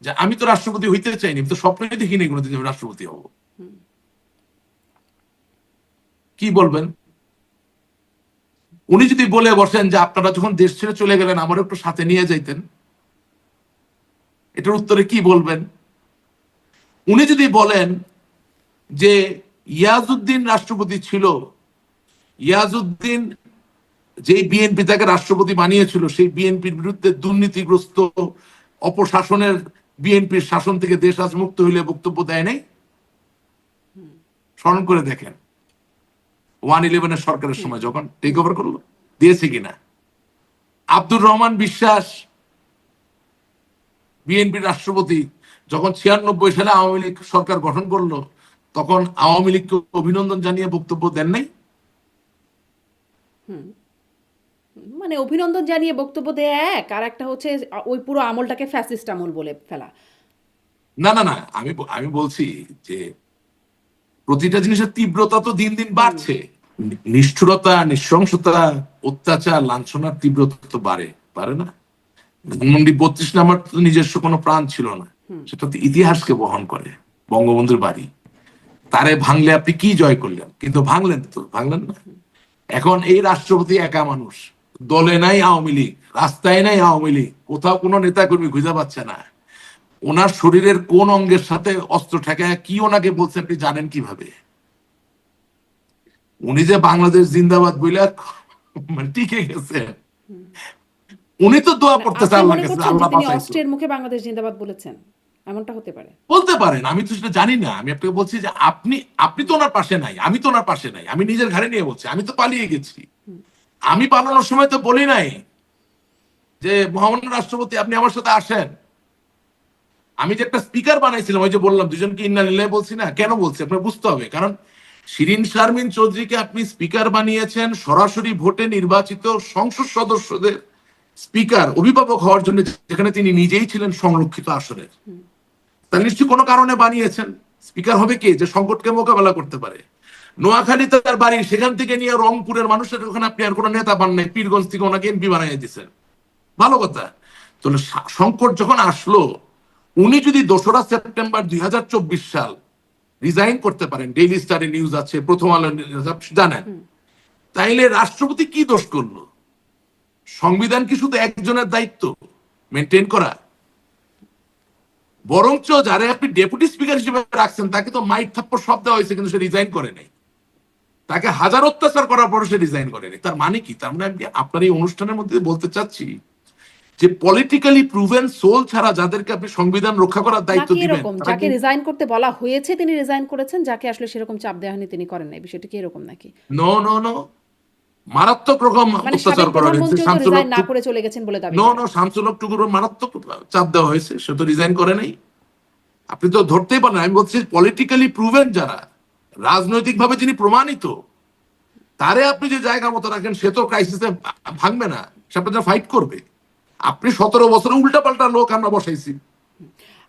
যে আমি তো রাষ্ট্রপতি হইতে চাইনি, আমি তো স্বপ্নই দেখিনি কোনোদিন আমি রাষ্ট্রপতি হব, কি বলবেন? উনি যদি বলে বসেন যে আপনারা যখন দেশ ছেড়ে চলে গেলেন আমার একটু সাথে নিয়ে যাইতেন, এটার উত্তরে কি বলবেন? উনি যদি বলেন যে ইয়াজউদ্দিন রাষ্ট্রপতি ছিল, ইয়াজউদ্দিন যে বিএনপি তাকে রাষ্ট্রপতি বানিয়েছিল, সেই বিএনপির বিরুদ্ধে দুর্নীতিগ্রস্ত অপশাসনের বিএনপির শাসন থেকে দেশ আজ মুক্ত হইলে বক্তব্য দেয় নাই? স্মরণ করে দেখেন 111 সরকারের সময় যখন টেক ওভার করলো, দিয়েছে কিনা? আব্দুর রহমান বিশ্বাস বিএনপির রাষ্ট্রপতি যখন 96 সালে আওয়ামী লীগ সরকার গঠন করলো, তখন আওয়ামী লীগকে অভিনন্দন জানিয়ে বক্তব্য দেন নাই? মানে অভিনন্দন জানিয়ে বক্তব্য দেয়া এক, আর একটা হচ্ছে ওই পুরো আমলটাকে ফ্যাসিস্ট আমল বলে ফেলা। না না না, আমি বলছি যে প্রতিটা জিনিসের তীব্রতা তো দিন দিন বাড়ছে। নিষ্ঠুরতা, নৃশংসতা, অত্যাচার, লাঞ্ছনার তীব্রতা তো পারে না? ধানমন্ডি 32 নাম্বার তো নিজস্ব কোনো প্রাণ ছিল না, সেটা তো ইতিহাসকে বহন করে, বঙ্গবন্ধুর বাড়ি। তারে ভাঙলে আপনি কি জয় করলেন? কিন্তু ভাঙলেন না। এখন এই রাষ্ট্রপতি একা মানুষ, দলে নাই আওয়ামী লীগ, রাস্তায় নাই আওয়ামী লীগ, কোথাও কোনো নেতা কর্মী খুঁজে পাচ্ছে না। ওনার শরীরের কোন অঙ্গের সাথে অস্ত্র ঠেকায় কি ওনাকে বলছে আপনি জানেন কিভাবে? উনি যে বাংলাদেশ জিন্দাবাদ বইলে মানে টিকে গেছে, উনি তো দোয়া মানে করতেছে আপনি আল্লাহর মনে কাছে, করছেন যে আল্লাহ তিনি বাঁচাইছো। অস্ত্রের মুখে বাংলাদেশ জিন্দাবাদ বলেছেন? এমনটা হতে পারে? বলতে পারেন, আমি তো সেটা জানি না। আমি আপনাকে বলছি যে আপনি তো ওনার পাশে নাই, আমি তো ওনার পাশে নাই, আমি নিজের ঘাড়ে নিয়ে বলছি, আমি তো পালিয়ে গেছি। আমি পালানোর সময় তো বলি নাই যে মহামান্য রাষ্ট্রপতি আপনি আমার সাথে আসেন। আমি যে একটা স্পিকার বানাইছিলাম, ওই যে বললাম দুজনকে ইন্না লিল্লাহি বলছি না, কেন বলছি আপনার বুঝতে হবে। কারণ শিরিন শারমিন চৌধুরীকে আপনি স্পিকার বানিয়েছেন সরাসরি ভোটে নির্বাচিত সংসদ সদস্যদের স্পিকার, অভিভাবক হওয়ার জন্য, যেখানে তিনি নিজেই ছিলেন সংরক্ষিত আসনের। তাহলে নিশ্চয়ই কোনো কারণে বানিয়েছেন। স্পিকার হবে কে? যে সংকটকে মোকাবেলা করতে পারে। নোয়াখালী তার বাড়ি, সেখান থেকে নিয়ে রংপুরের মানুষের ওখানে আপনি আর কোনো নেতা পান নাই, পীরগঞ্জ থেকে ওনাকে এমপি বানিয়ে দিচ্ছেন, ভালো কথা। তাহলে সংকট যখন আসলো, উনি যদি 2রা সেপ্টেম্বর 2024 সাল রিজাইন করতে পারেন, ডেইলি স্টারে নিউজ আছে, প্রথম আলো জানেন, তাইলে রাষ্ট্রপতি কি দোষ করলো? সংবিধান কি শুধু একজনের দায়িত্ব মেনটেন করা? বরঞ্চ যারা আপনি ডেপুটি স্পিকার হিসেবে রাখছেন তাকে তো মাইক থাপ্পড় সব দেওয়া হয়েছে, কিন্তু সে রিজাইন করে নাই। তাকে হাজার অত্যাচার করার পর সে রিজাইন করেনি। তার মানে কি? তার মানে আমি আপনার এই অনুষ্ঠানের মধ্যে বলতে চাচ্ছি যে পলিটিক্যালি প্রুভেন সোল ছাড়া যাদেরকে আপনি সংবিধান রক্ষা করার দায়িত্ব নাকি দিবেন, এরকম তারা যাকে রিজাইন করতে বলা হয়েছে তিনি রিজাইন করেছেন, যাকে আসলে সেরকম চাপ দেওয়া হয়নি তিনি করেন নাই, বিষয়টা কি এরকম নাকি? নো নো নো, মারাত্মক রকম মানে অত্যাচার সাবেক করা হয়েছে। প্রধানমন্ত্রীও তো শামসুল রিজাইন হক না করে চলে গেছেন বলে দাবি নো করেন। নো শামসুল হক টুকুর মারাত্মক চাপ দেওয়া হয়েছে, সে তো রিজাইন করে নাই। আপনি তো ধরতেই পারেন, আমি বলছি পলিটিক্যালি প্রুভেন যারা, রাজনৈতিক ভাবে যিনি প্রমাণিত, তারে আপনি যে জায়গা মতো রাখেন, সে তো ক্রাইসিসে ভাঙবে না, সে আপনার ফাইট করবে। আপনি 17 বছরে উল্টাপাল্টা লোক আমরা বসাইছি।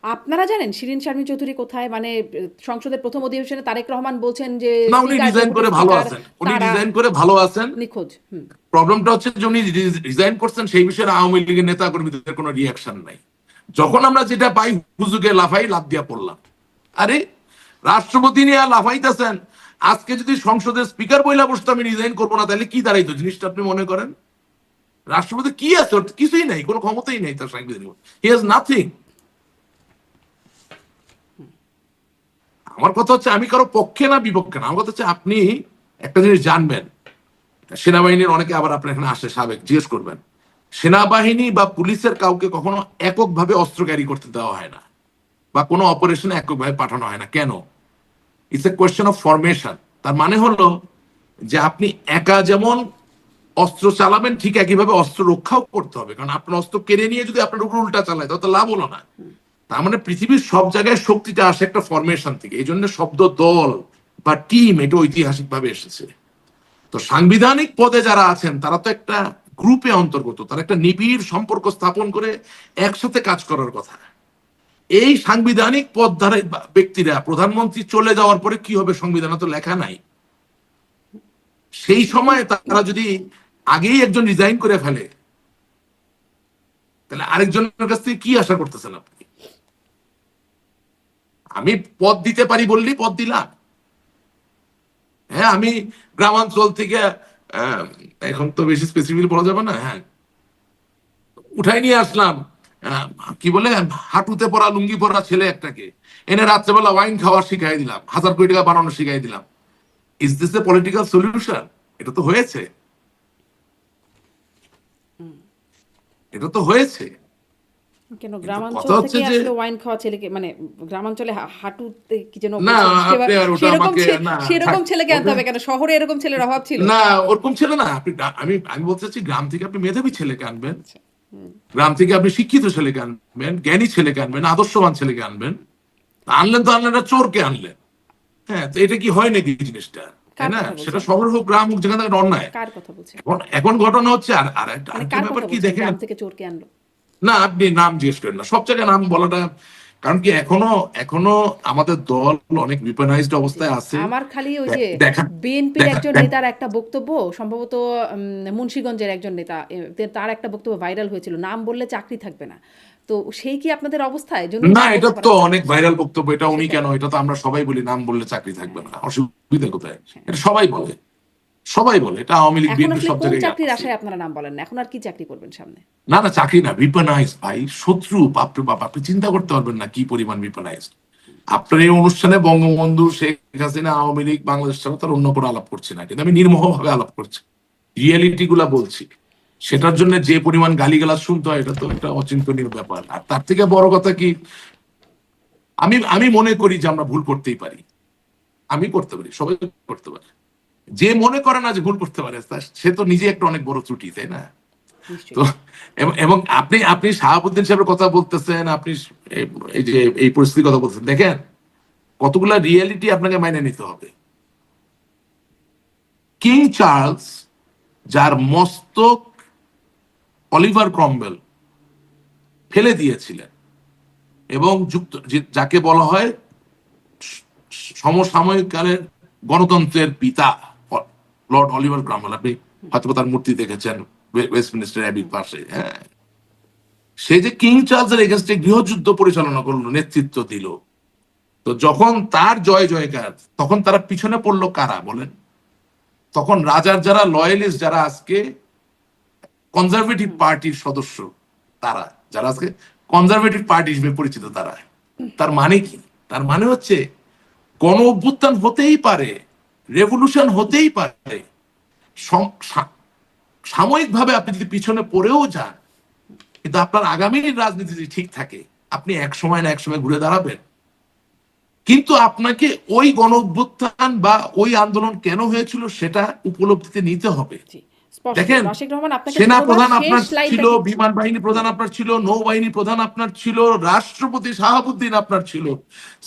আপনারা জানেন শিরীন শারমিন চৌধুরী কোথায়? মানে সংসদের প্রথম অধিবেশনে তারেক রহমান বলছেন যে না, উনি স্পিকার, রিজাইন ডেপুটি করে ভালো স্পিকার আছেন, উনি তারা রিজাইন করে ভালো আছেন। নিখোঁজ। হুম। প্রবলেমটা হচ্ছে যে উনি রিজাইন করছেন, সেই বিষয়ে আওয়ামী লীগের নেতা কর্মীদের কোনো রিয়াকশন নাই। যখন আমরা যেটা পাই হুজুগে লাফাই, লাফ দিয়া পড়লাম। আরে রাষ্ট্রপতি নিয়ে লাফাইতেছেন, আজকে যদি সংসদের স্পিকার বইলা বসতো আমি রিজাইন করবো না, তাহলে কি দাঁড়াইতো জিনিসটা আপনি মনে করেন? রাষ্ট্রপতি কি আছে? ওর কিছুই নাই, কোনো ক্ষমতাই নাই তার সাংবিধানিক, হি হ্যাজ নাথিং। আমার কথা হচ্ছে আমি কারো পক্ষে না বিপক্ষে না, আমার কথা হচ্ছে আপনি একটা জিনিস জানবেন, সেনাবাহিনীর অনেকে আবার আপনার এখানে আসে সাবেক, জিজ্ঞেস করবেন, সেনাবাহিনী বা পুলিশের কাউকে কখনো এককভাবে অস্ত্র ক্যারি করতে দেওয়া হয় না, বা কোনো অপারেশনে এককভাবে পাঠানো হয় না। কেন? It's a question of formation. তার মানে হলো যে আপনি একা যেমন অস্ত্র চালাবেন, ঠিক একইভাবে অস্ত্র রক্ষাও করতে হবে, কারণ আপনার অস্ত্র কেড়ে নিয়ে যদি আপনার উপর উল্টা চালায় তাহলে তো লাভ হলো না। তার মানে পৃথিবীর সব জায়গায় শক্তিটা আসে একটা ফরমেশন থেকে, এই জন্য শব্দ দল বা টিম এটা ঐতিহাসিক ভাবে এসেছে। তো সাংবিধানিক পদে যারা আছেন তারা তো একটা গ্রুপে অন্তর্গত, তারা একটা নিবিড় সম্পর্ক স্থাপন করে একসাথে কাজ করার কথা। এই সাংবিধানিক পদধারী ব্যক্তিরা প্রধানমন্ত্রী চলে যাওয়ার পরে কি হবে সংবিধানে তো লেখা নাই। সেই সময় তারা যদি আগেই একজন রিজাইন করে ফেলে, তাহলে আরেকজনের কাছ থেকে কি আশা করতেছেন আপনি? আমি পদ দিতে পারি বললেই পদ দিলাম। হ্যাঁ, আমি গ্রামাঞ্চল থেকে, আহ, এখন তো বেশি স্পেসিফিক বলা যাবে না, হ্যাঁ, উঠাই নিয়ে আসলাম, কি বলে, হাঁটুতে পড়া লুঙ্গি পরা ছেলে একটাকে এনে রাত্রেবেলা ওয়াইন খাওয়া শিখাই দিলাম, 1000 কোটি টাকা বানানো শিখাই দিলাম। Is this a political solution? এটা তো হয়েছে, এটা তো হয়েছে। কেন কিন্তু গ্রামাঞ্চল কথা হচ্ছে থেকে যে, আসলে ওয়াইন খাওয়া ছেলেকে, মানে গ্রামাঞ্চলে হাঁটুতে কি যেন না, বলছিলেন, আপনি আর ওটা সেরকম আমাকে না সেরকম থাক, ছেলেকে আনতে ওটা হবে কেন? শহরে এরকম ছেলের অভাব ছিল? না, ওরকম ছেলে না। আপনি আমি আমি বলতে চাচ্ছি গ্রাম থেকে আপনি মেধাবী ছেলেকে আনবেন, আচ্ছা। হুম। গ্রাম থেকে আপনি শিক্ষিত ছেলেকে আনবেন, জ্ঞানী ছেলেকে আনবেন, আদর্শবান ছেলেকে আনবেন। আনলেন তো আনলেন না, চোরকে আনলেন। হ্যাঁ, তো এটা কি হয় নাকি জিনিসটা? তাই কার না? কথা সেটা বলছেন? শহর হোক গ্রাম হোক, যেখানে একটা অন্যায়। কার কথা বলছেন? এখন এখন ঘটনা হচ্ছে, আর মানে আরেকটা কার ব্যাপার কথা কি বলছেন দেখেন, গ্রাম থেকে চোরকে আনলো? না আপনি নাম জিজ্ঞেস করেন না, সব জায়গায় নাম বলাটা, কারণ কি এখনো এখনো আমাদের দল অনেক বিপনাইজড জি। অবস্থায় আছে। আমার খালি ওই যে দেখা বিএনপির দেখা একজন দেখ- নেতার একটা বক্তব্য, সম্ভবত মুন্সিগঞ্জের একজন নেতা, তার একটা বক্তব্য ভাইরাল হয়েছিল, নাম বললে চাকরি থাকবে না। তো সেই কি আপনাদের অবস্থা? এজন্যই না, নাম এটা বলতে তো পারেন না? অনেক ভাইরাল বক্তব্য, এটা উনি সেটাই। কেন, এটা তো আমরা সবাই বলি নাম বললে চাকরি থাকবে হ্যাঁ, না, অসুবিধা কোথায়? হ্যাঁ। এটা সবাই বলে, সবাই বলে, এটা আওয়ামী লীগ এখন বিএনপি আসলে সব কোন জায়গায় চাকরির আছে। আশায় আপনারা নাম বলেন না? এখন আর কি চাকরি করবেন সামনে? না না, চাকরি না, বিপনাইজ ভাই, শত্রু, বাপরে বাপ, আপনি চিন্তা করতে পারবেন না কি পরিমাণ বিপনাইজ। আপনার এই অনুষ্ঠানে বঙ্গবন্ধু, শেখ হাসিনা, আওয়ামী লীগ, বাংলাদেশ ছাড়া তার অন্য কোনো আলাপ করছি না, কিন্তু আমি নির্মোহ ভাবে আলাপ করছি, রিয়েলিটি গুলা বলছি। সেটার জন্য যে পরিমাণ গালিগালাজ শুনতে হয়, এটা তো একটা অচিন্তনীয় ব্যাপার। আর তার থেকে বড় কথা কি, আমি আমি মনে করি যে আমরা ভুল করতেই পারি, আমি করতে পারি, সবাই করতে পারে। যে মনে করে না যে ভুল করতে পারে, সে তো নিজে একটা অনেক বড় ত্রুটি, তাই না? তো নিশ্চয়ই। এবং আপনি আপনি শাহাবুদ্দিন সাহেবের কথা বলতেছেন, আপনি এই যে এই পরিস্থিতির কথা বলতেছেন, দেখেন কতগুলা রিয়েলিটি আপনাকে মাইনে নিতে হবে। কিং চার্লস, যার মস্তক অলিভার ক্রমওয়েল ফেলে দিয়েছিলেন, এবং যাকে বলা হয় সমসাময়িক কালের গণতন্ত্রের পিতা, লর্ড অলিভার ক্রমওয়েল, আপনি হয়তো তার মূর্তি দেখেছেন ওয়েস্টমিনিস্টার অ্যাবির পাশে। হ্যাঁ, সে যে কিং চার্লসের এগেনস্টে গৃহযুদ্ধ পরিচালনা করলো, নেতৃত্ব দিল, তো যখন তার জয় জয়কার, তখন তারা পিছনে পড়লো কারা বলেন? তখন রাজার যারা লয়ালিস্ট, যারা আজকে কনজারভেটিভ পার্টির সদস্য, তারা যারা আজকে কনজারভেটিভ পার্টি হিসেবে পরিচিত, তারা। তার মানে কি? তার মানে হচ্ছে গণ অভ্যুত্থান হতেই পারে, রেভলিউশন হতেই পারে, সাময়িকভাবে আপনি যদি পিছনে পড়েও যান, কিন্তু আপনার আগামীর রাজনীতি যদি ঠিক থাকে, আপনি এক সময় না এক সময় ঘুরে দাঁড়াবেন। কিন্তু আপনাকে ওই গণ অভ্যুত্থান বা ওই আন্দোলন কেন হয়েছিল সেটা উপলব্ধিতে নিতে হবে। জি, স্পষ্ট। দেখেন, রাশিদ রহমান, আপনাকে সেনা ধন্যবাদ। প্রধান শেষ আপনার ছিল, লাইনটা কি? বিমান বাহিনী জি, প্রধান আপনার ছিল, নৌবাহিনী প্রধান আপনার ছিল, রাষ্ট্রপতি শাহাবুদ্দিন আপনার ছিল,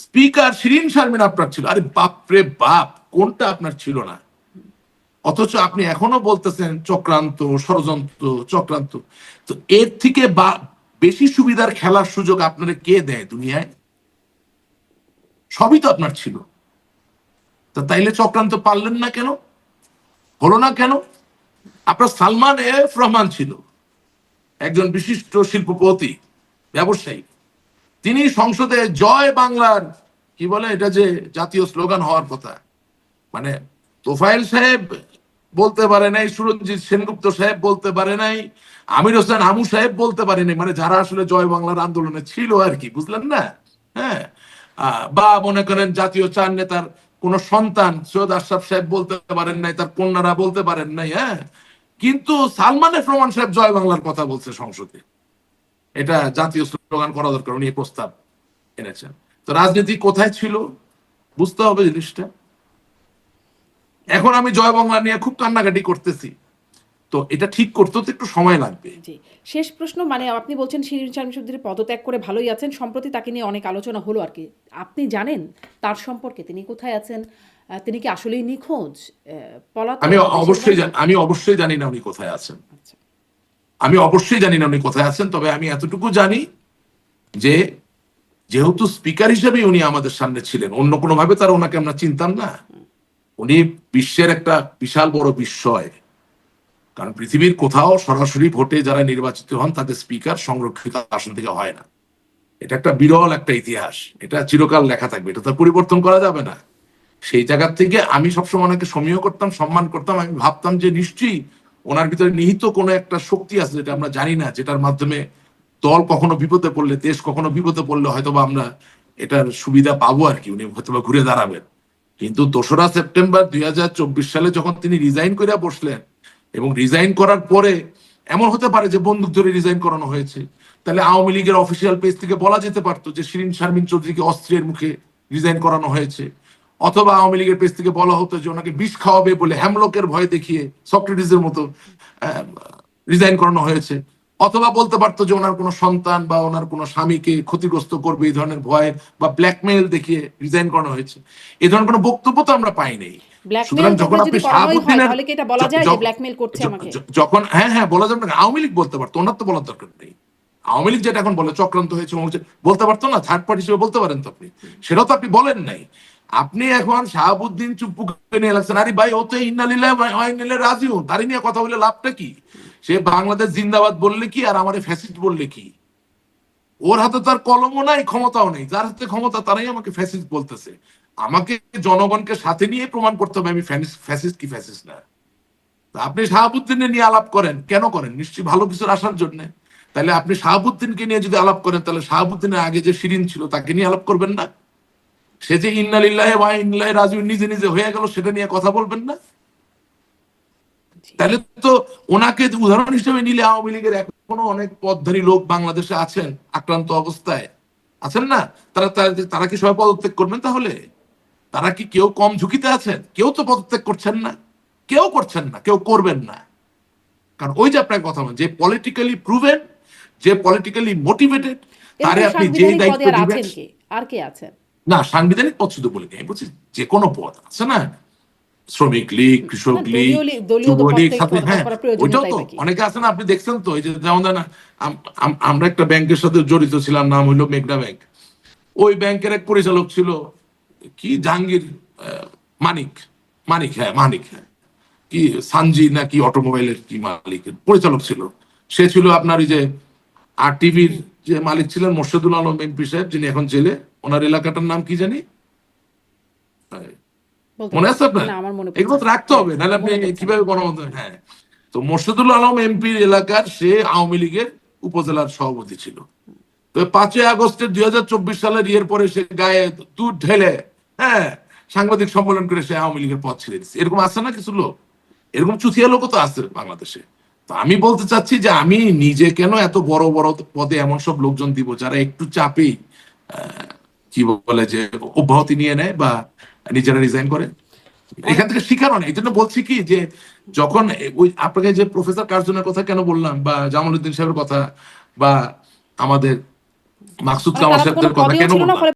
স্পিকার শিরিন শারমিন আপনার ছিল। আরে বাপরে বাপ, কোনটা আপনার ছিল না? অথচ আপনি এখনো বলতেছেন চক্রান্ত, ষড়যন্ত্র, চক্রান্ত। তো এর থেকে বেশি সুবিধার খেলার সুযোগ আপনারা কে দেয় দুনিয়ায়? সবই তো আপনার ছিল। তা তাইলে চক্রান্ত পারলেন না কেন? হলো না কেন? আপনার সালমান এফ রহমান ছিল একজন বিশিষ্ট শিল্পপতি, ব্যবসায়ী। তিনি সংসদে জয় বাংলার কি বলে এটা যে জাতীয় স্লোগান হওয়ার কথা, মানে তোফায়েল সাহেব বলতে পারে নাই, সুরঞ্জিত সেনগুপ্ত সাহেব বলতে পারে নাই, আমির হোসেন আমু সাহেব বলতে পারে নাই, মানে যারা আসলে জয় বাংলার আন্দোলনে ছিল আর কি, বুঝলেন না? হ্যাঁ, বা মনে করেন জাতীয় চার নেতার কোন সন্তান সৈয়দ আশরাফ সাহেব বলতে পারেন নাই, তার কন্যারা বলতে পারেন নাই। হ্যাঁ, কিন্তু সালমান এফ রহমান সাহেব জয় বাংলার কথা বলছে সংসদে, এটা জাতীয় স্লোগান করা দরকার, উনি এই প্রস্তাব এনেছেন। তো রাজনীতি কোথায় ছিল বুঝতে হবে জিনিসটা। এখন আমি জয় বাংলা নিয়ে খুব কান্নাকাটি করতেছি, তো এটা ঠিক করতেও তো একটু সময় লাগবে। জি। শেষ প্রশ্ন, মানে আপনি বলছেন শিরীন শারমিন চৌধুরী পদত্যাগ করে ভালোই আছেন। সম্প্রতি তাকে নিয়ে অনেক আলোচনা হলো আরকি। আপনি জানেন তার সম্পর্কে? তিনি কোথায় আছেন? তিনি কি আসলেই নিখোঁজ? পলাতক? দেশের বাইরে? আমি অবশ্যই জানি না উনি কোথায় আছেন। আচ্ছা। আমি অবশ্যই জানি না উনি কোথায় আছেন, তবে আমি এতটুকু জানি যে যেহেতু স্পিকার হিসেবে উনি আমাদের সামনে ছিলেন, অন্য কোনো ভাবে তার ওনাকে আমরা চিনতাম না। উনি বিশ্বের একটা বিশাল বড় বিস্ময়, কারণ পৃথিবীর কোথাও সরাসরি ভোটে যারা নির্বাচিত হন তাদের স্পিকার সংরক্ষিত আসন থেকে হয় না। এটা একটা বিরল একটা ইতিহাস, এটা চিরকাল লেখা থাকবে, এটা তো পরিবর্তন করা যাবে না। সেই জায়গা থেকে আমি সবসময় ওনাকে সমীহ করতাম, সম্মান করতাম। আমি ভাবতাম যে নিশ্চয়ই ওনার ভিতরে নিহিত কোনো একটা শক্তি আছে যেটা আমরা জানি না, যেটার মাধ্যমে দল কখনো বিপদে পড়লে, দেশ কখনো বিপদে পড়লে হয়তোবা আমরা এটার সুবিধা পাবো আর কি, উনি হয়তোবা ঘুরে দাঁড়াবেন। কিন্তু 2রা সেপ্টেম্বর 2024 সালে যখন তিনি রিজাইন করে বসলেন, এবং রিজাইন করার পরে এমন হতে পারে যে বন্দুক ধরে রিজাইন করানো হয়েছে, তাহলে আওয়ামী লীগের অফিসিয়াল পেজ থেকে বলা যেতে পারতো যে শিরিন শারমিন চৌধুরীকে অস্ত্রের মুখে রিজাইন করানো হয়েছে, অথবা আওয়ামী লীগের পেজ থেকে বলা হতো যে ওনাকে বিষ খাওয়াবে বলে হ্যামলকের ভয় দেখিয়ে সক্রেটিসের মতো রিজাইন করানো হয়েছে, অথবা বলতে পারতো যে ওনার কোনো সন্তান বা ওনার কোনো স্বামীকে ক্ষতিগ্রস্ত করবে এই ধরনের ভয় বা ব্ল্যাকমেইল দেখিয়ে রিজাইন করানো হয়েছে। এই ধরনের কোনো বক্তব্য তো আমরা পাই নাই। ব্ল্যাকমেইল সুতরাং যখন আপনি যদি করানোই হয় শাহাবুদ্দিনের তাহলে কি এটা বলা যায় যে ব্ল্যাকমেইল করছে আমাকে? যখন, হ্যাঁ হ্যাঁ বলা যাবে না, আওয়ামী লীগ বলতে পারতো, ওনার তো বলার দরকার নেই। আওয়ামী লীগ যেটা এখন বলে চক্রান্ত হয়েছে বলতে পারতো না, থার্ড পার্টি হিসেবে বলতে পারেন তো আপনি, সেটাও তো আপনি বলেন নাই। আপনি এখন শাহাবুদ্দিন চুপ্পু নিয়ে লাগছেন, আরে ভাই ও তো ইন্নালিল্লাহি রাজিউন, তারই নিয়ে কথা বলে লাভটা কি? সে বাংলাদেশ জিন্দাবাদ বললে কি আর আমাদের ফ্যাসিস্ট বললে কি? ওর হাতে তার কলমও নাই, ক্ষমতাও নেই। যার হাতে ক্ষমতা তারাই আমাকে ফ্যাসিস্ট বলতেছে। আমাকে জনগণকে সাথে নিয়ে প্রমাণ করতে হবে আমি ফ্যাসিস্ট কি ফ্যাসিস্ট না। তা আপনি শাহাবুদ্দিনের নিয়ে আলাপ করেন, কেন করেন? নিশ্চয়ই ভালো কিছুর আসার জন্য। তাহলে আপনি শাহাবুদ্দিনকে নিয়ে যদি আলাপ করেন, তাহলে শাহাবুদ্দিনের আগে যে শিরিন ছিল তাকে নিয়ে আলাপ করবেন না? সে যে ইন্নালিল্লাহি ওয়া ইন্নাইহি রাজিউন নিজে নিজে হয়ে গেল, সেটা নিয়ে কথা বলবেন না? জি। তাহলে তো ওনাকে উদাহরণ হিসেবে নিলে আওয়ামী লীগের এখনো অনেক পদধারী লোক বাংলাদেশে আছেন আক্রান্ত অবস্থায়, আছেন না? তারা তারা তারা কি সবাই পদত্যাগ করবেন? তাহলে তারা কি কেউ কম ঝুঁকিতে আছেন? কেউ তো পদত্যাগ করছেন না, কেউ করছেন না, কেউ করবেন না। কারণ ওই যে আপনার কথা, যে পলিটিক্যালি প্রুভেন, যে পলিটিক্যালি মোটিভেটেড, তারে এরকম আপনি যেই সাংবিধানিক পদে দায়িত্ব আর দিবেন। আছেন কে? আর কে আছেন? না, সাংবিধানিক পদ শুধু বলি আমি বলছি যে কোনো পদ আছে না, শ্রমিক লীগ, না, কৃষক লীগ, দলীয় যুব তো পদ লীগ, থেকে সাথে পদত্যাগ হ্যাঁ করার ওইটাও প্রয়োজনীয়তাই তো বা কি? অনেকে আছে না, আপনি দেখছেন তো, এই যে যেমন না আমরা একটা ব্যাংকের সাথে জড়িত ছিলাম, নাম হইলো মেঘনা ব্যাংক। ওই ব্যাংকের এক পরিচালক ছিল কি জাহাঙ্গীর, মানিক, মানিক, হ্যাঁ, কি সানজি নাকি অটোমোবাইলের কি মালিকের পরিচালক ছিল। সে ছিল আপনার ওই যে আর টিভির যে মালিক ছিলেন মোর্শেদুল আলম এমপি সাহেব, যিনি এখন জেলে। ওনার এলাকাটার নাম কি জানি, বলতে মনে আছে পারছেন? আপনার? না, আমার মনে এগুলো পড়ছে তো না। রাখতে হ্যাঁ, হবে, নাহলে আপনি মনে পড়ছে না। কিভাবে গণমাধ্যমে। হ্যাঁ, তো মোর্শেদুল আলম এমপির এলাকার সে আওয়ামী লীগের উপজেলার সভাপতি ছিল। তো 5ই আগস্টের 2024 সালের ইয়ের পরে সে গায়ে দুধ ঢেলে, হ্যাঁ, সাংবাদিক সম্মেলন করে সে আওয়ামী লীগের পদ ছেড়ে দিচ্ছে। এরকম আছে না কিছু লোক? এরকম চুতিয়া লোকও তো আছে বাংলাদেশে। তো আমি বলতে চাচ্ছি যে আমি নিজে কেন এত বড় বড় পদে এমন সব লোকজন দিব যারা একটু চাপেই কি বলে যে অব্যাহতি নিয়ে নেয় বা নিজেরা রিজাইন করে। এখান থেকে শিখানো নেই। এই জন্য বলছি কি যে যখন ওই আপনাকে যে প্রফেসর কার্জনের কথা কেন বললাম বা জামালউদ্দিন সাহেবের কথা বা আমাদের মাকসুদ মানে কামাল তারা তো কোনো সাহেবদের কথা পদেও কেন ছিল না, বললাম, ফলে